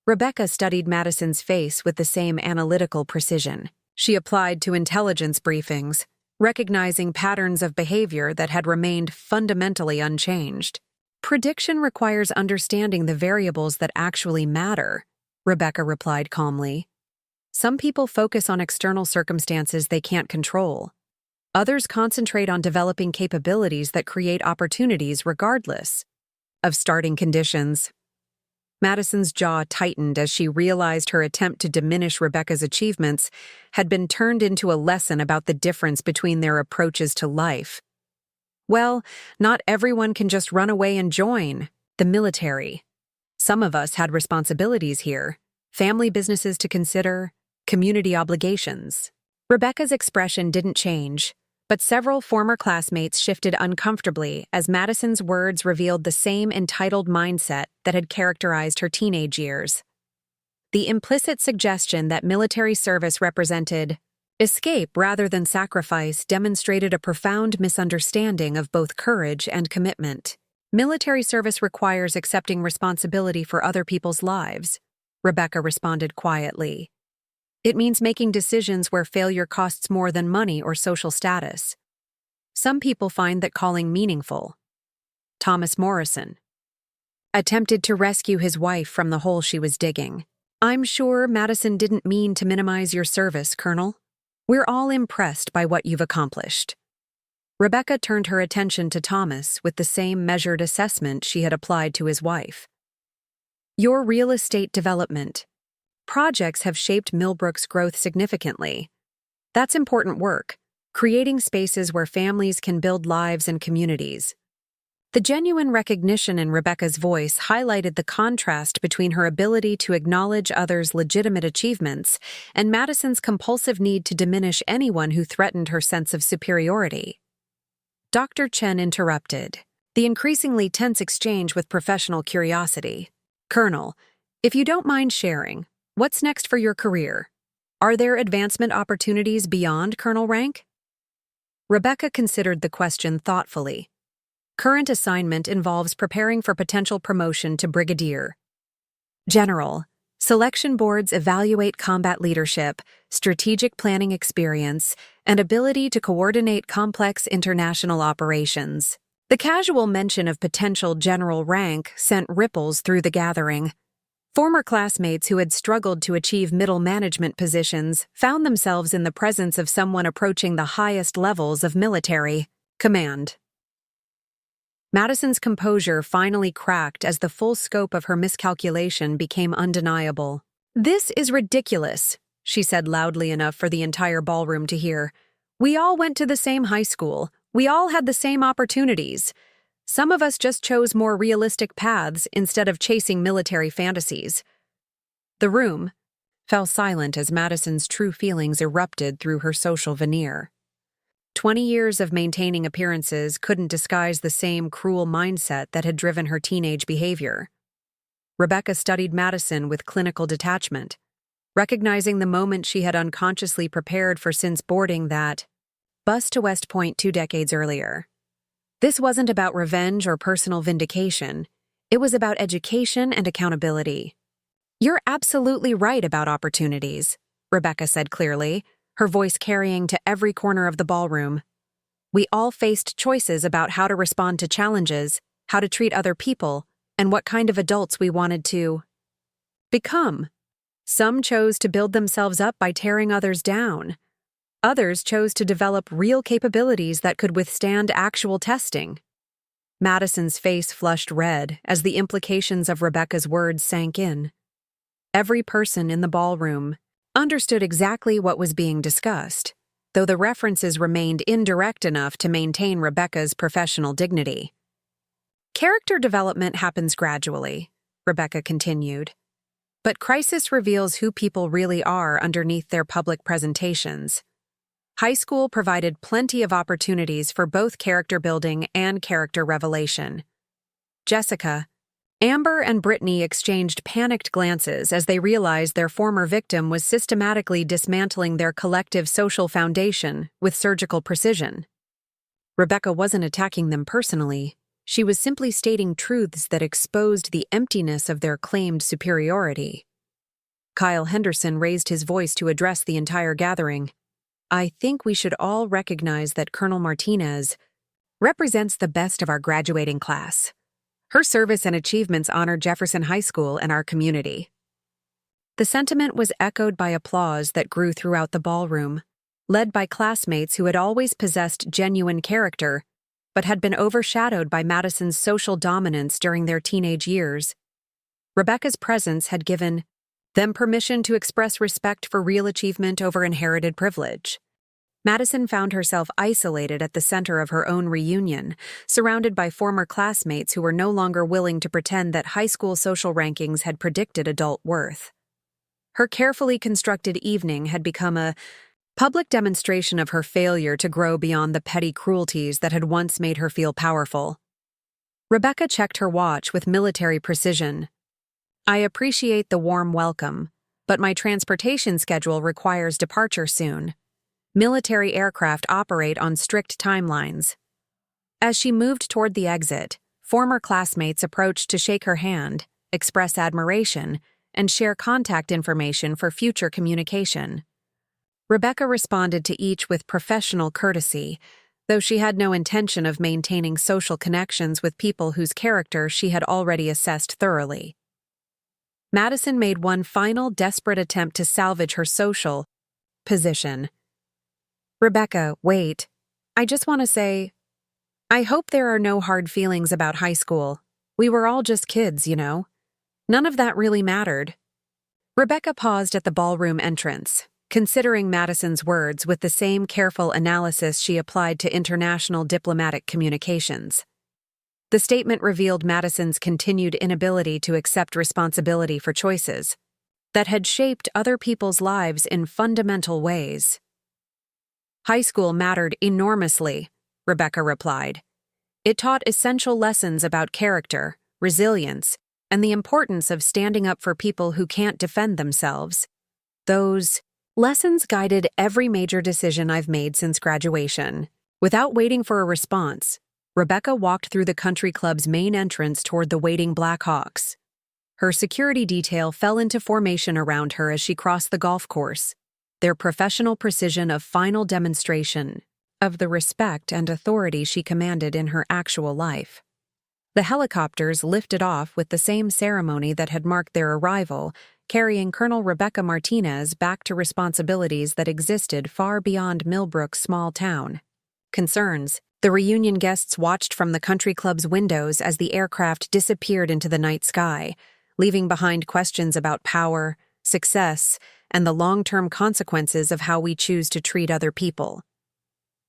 Rebecca studied Madison's face with the same analytical precision. She applied to intelligence briefings, recognizing patterns of behavior that had remained fundamentally unchanged. Prediction requires understanding the variables that actually matter, Rebecca replied calmly. Some people focus on external circumstances they can't control. Others concentrate on developing capabilities that create opportunities regardless of starting conditions. Madison's jaw tightened as she realized her attempt to diminish Rebecca's achievements had been turned into a lesson about the difference between their approaches to life. Well, not everyone can just run away and join the military. Some of us had responsibilities here, family businesses to consider, community obligations. Rebecca's expression didn't change, but several former classmates shifted uncomfortably as Madison's words revealed the same entitled mindset that had characterized her teenage years. The implicit suggestion that military service represented escape rather than sacrifice demonstrated a profound misunderstanding of both courage and commitment. Military service requires accepting responsibility for other people's lives, Rebecca responded quietly. It means making decisions where failure costs more than money or social status. Some people find that calling meaningful. Thomas Morrison attempted to rescue his wife from the hole she was digging. I'm sure Madison didn't mean to minimize your service, Colonel. We're all impressed by what you've accomplished. Rebecca turned her attention to Thomas with the same measured assessment she had applied to his wife. Your real estate development projects have shaped Millbrook's growth significantly. That's important work, creating spaces where families can build lives and communities. The genuine recognition in Rebecca's voice highlighted the contrast between her ability to acknowledge others' legitimate achievements and Madison's compulsive need to diminish anyone who threatened her sense of superiority. Dr. Chen interrupted the increasingly tense exchange with professional curiosity. Colonel, if you don't mind sharing, what's next for your career? Are there advancement opportunities beyond colonel rank? Rebecca considered the question thoughtfully. Current assignment involves preparing for potential promotion to brigadier. General. Selection boards evaluate combat leadership, strategic planning experience, and ability to coordinate complex international operations. The casual mention of potential general rank sent ripples through the gathering. Former classmates who had struggled to achieve middle management positions found themselves in the presence of someone approaching the highest levels of military command. Madison's composure finally cracked as the full scope of her miscalculation became undeniable. "This is ridiculous," she said loudly enough for the entire ballroom to hear. "We all went to the same high school. We all had the same opportunities. Some of us just chose more realistic paths instead of chasing military fantasies." The room fell silent as Madison's true feelings erupted through her social veneer. 20 years of maintaining appearances couldn't disguise the same cruel mindset that had driven her teenage behavior. Rebecca studied Madison with clinical detachment, recognizing the moment she had unconsciously prepared for since boarding that bus to West Point 2 decades earlier. This wasn't about revenge or personal vindication. It was about education and accountability. "You're absolutely right about opportunities," Rebecca said clearly, her voice carrying to every corner of the ballroom. "We all faced choices about how to respond to challenges, how to treat other people, and what kind of adults we wanted to become. Some chose to build themselves up by tearing others down. Others chose to develop real capabilities that could withstand actual testing." Madison's face flushed red as the implications of Rebecca's words sank in. Every person in the ballroom understood exactly what was being discussed, though the references remained indirect enough to maintain Rebecca's professional dignity. "Character development happens gradually," Rebecca continued, "but crisis reveals who people really are underneath their public presentations. High school provided plenty of opportunities for both character building and character revelation." Jessica, Amber, and Brittany exchanged panicked glances as they realized their former victim was systematically dismantling their collective social foundation with surgical precision. Rebecca wasn't attacking them personally. She was simply stating truths that exposed the emptiness of their claimed superiority. Kyle Henderson raised his voice to address the entire gathering. "I think we should all recognize that Colonel Martinez represents the best of our graduating class. Her service and achievements honor Jefferson High School and our community." The sentiment was echoed by applause that grew throughout the ballroom, led by classmates who had always possessed genuine character, but had been overshadowed by Madison's social dominance during their teenage years. Rebecca's presence had given them permission to express respect for real achievement over inherited privilege. Madison found herself isolated at the center of her own reunion, surrounded by former classmates who were no longer willing to pretend that high school social rankings had predicted adult worth. Her carefully constructed evening had become a public demonstration of her failure to grow beyond the petty cruelties that had once made her feel powerful. Rebecca checked her watch with military precision. "I appreciate the warm welcome, but my transportation schedule requires departure soon. Military aircraft operate on strict timelines." As she moved toward the exit, former classmates approached to shake her hand, express admiration, and share contact information for future communication. Rebecca responded to each with professional courtesy, though she had no intention of maintaining social connections with people whose character she had already assessed thoroughly. Madison made one final desperate attempt to salvage her social position. "Rebecca, wait. I just want to say, I hope there are no hard feelings about high school. We were all just kids, you know. None of that really mattered." Rebecca paused at the ballroom entrance, considering Madison's words with the same careful analysis she applied to international diplomatic communications. The statement revealed Madison's continued inability to accept responsibility for choices that had shaped other people's lives in fundamental ways. "High school mattered enormously," Rebecca replied. "It taught essential lessons about character, resilience, and the importance of standing up for people who can't defend themselves. Those lessons guided every major decision I've made since graduation." Without waiting for a response, Rebecca walked through the country club's main entrance toward the waiting Blackhawks. Her security detail fell into formation around her as she crossed the golf course, their professional precision a final demonstration of the respect and authority she commanded in her actual life. The helicopters lifted off with the same ceremony that had marked their arrival, carrying Colonel Rebecca Martinez back to responsibilities that existed far beyond Millbrook's small town. Concerns. The reunion guests watched from the country club's windows as the aircraft disappeared into the night sky, leaving behind questions about power, success, and the long-term consequences of how we choose to treat other people.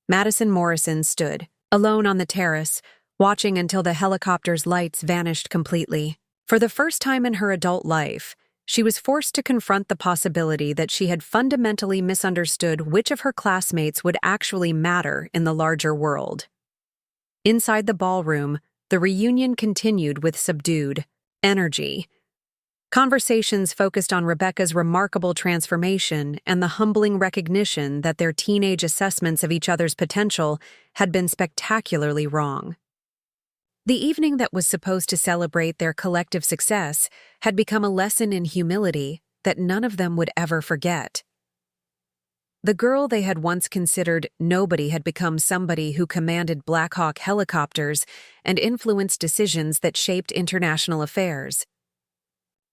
Madison Morrison stood, alone on the terrace, watching until the helicopter's lights vanished completely. For the first time in her adult life, she was forced to confront the possibility that she had fundamentally misunderstood which of her classmates would actually matter in the larger world. Inside the ballroom, the reunion continued with subdued energy. Conversations focused on Rebecca's remarkable transformation and the humbling recognition that their teenage assessments of each other's potential had been spectacularly wrong. The evening that was supposed to celebrate their collective success had become a lesson in humility that none of them would ever forget. The girl they had once considered nobody had become somebody who commanded Black Hawk helicopters and influenced decisions that shaped international affairs.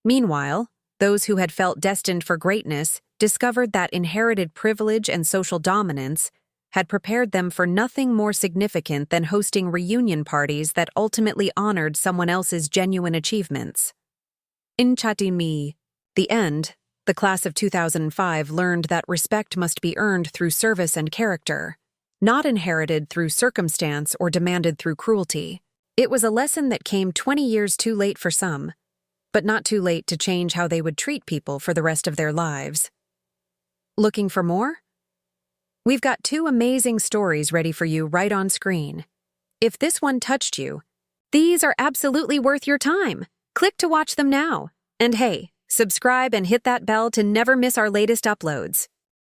Meanwhile, those who had felt destined for greatness discovered that inherited privilege and social dominance had prepared them for nothing more significant than hosting reunion parties that ultimately honored someone else's genuine achievements. In Chatimi, the end, the class of 2005 learned that respect must be earned through service and character, not inherited through circumstance or demanded through cruelty. It was a lesson that came 20 years too late for some, but not too late to change how they would treat people for the rest of their lives. Looking for more? We've got 2 amazing stories ready for you right on screen. If this one touched you, these are absolutely worth your time. Click to watch them now. And hey, subscribe and hit that bell to never miss our latest uploads.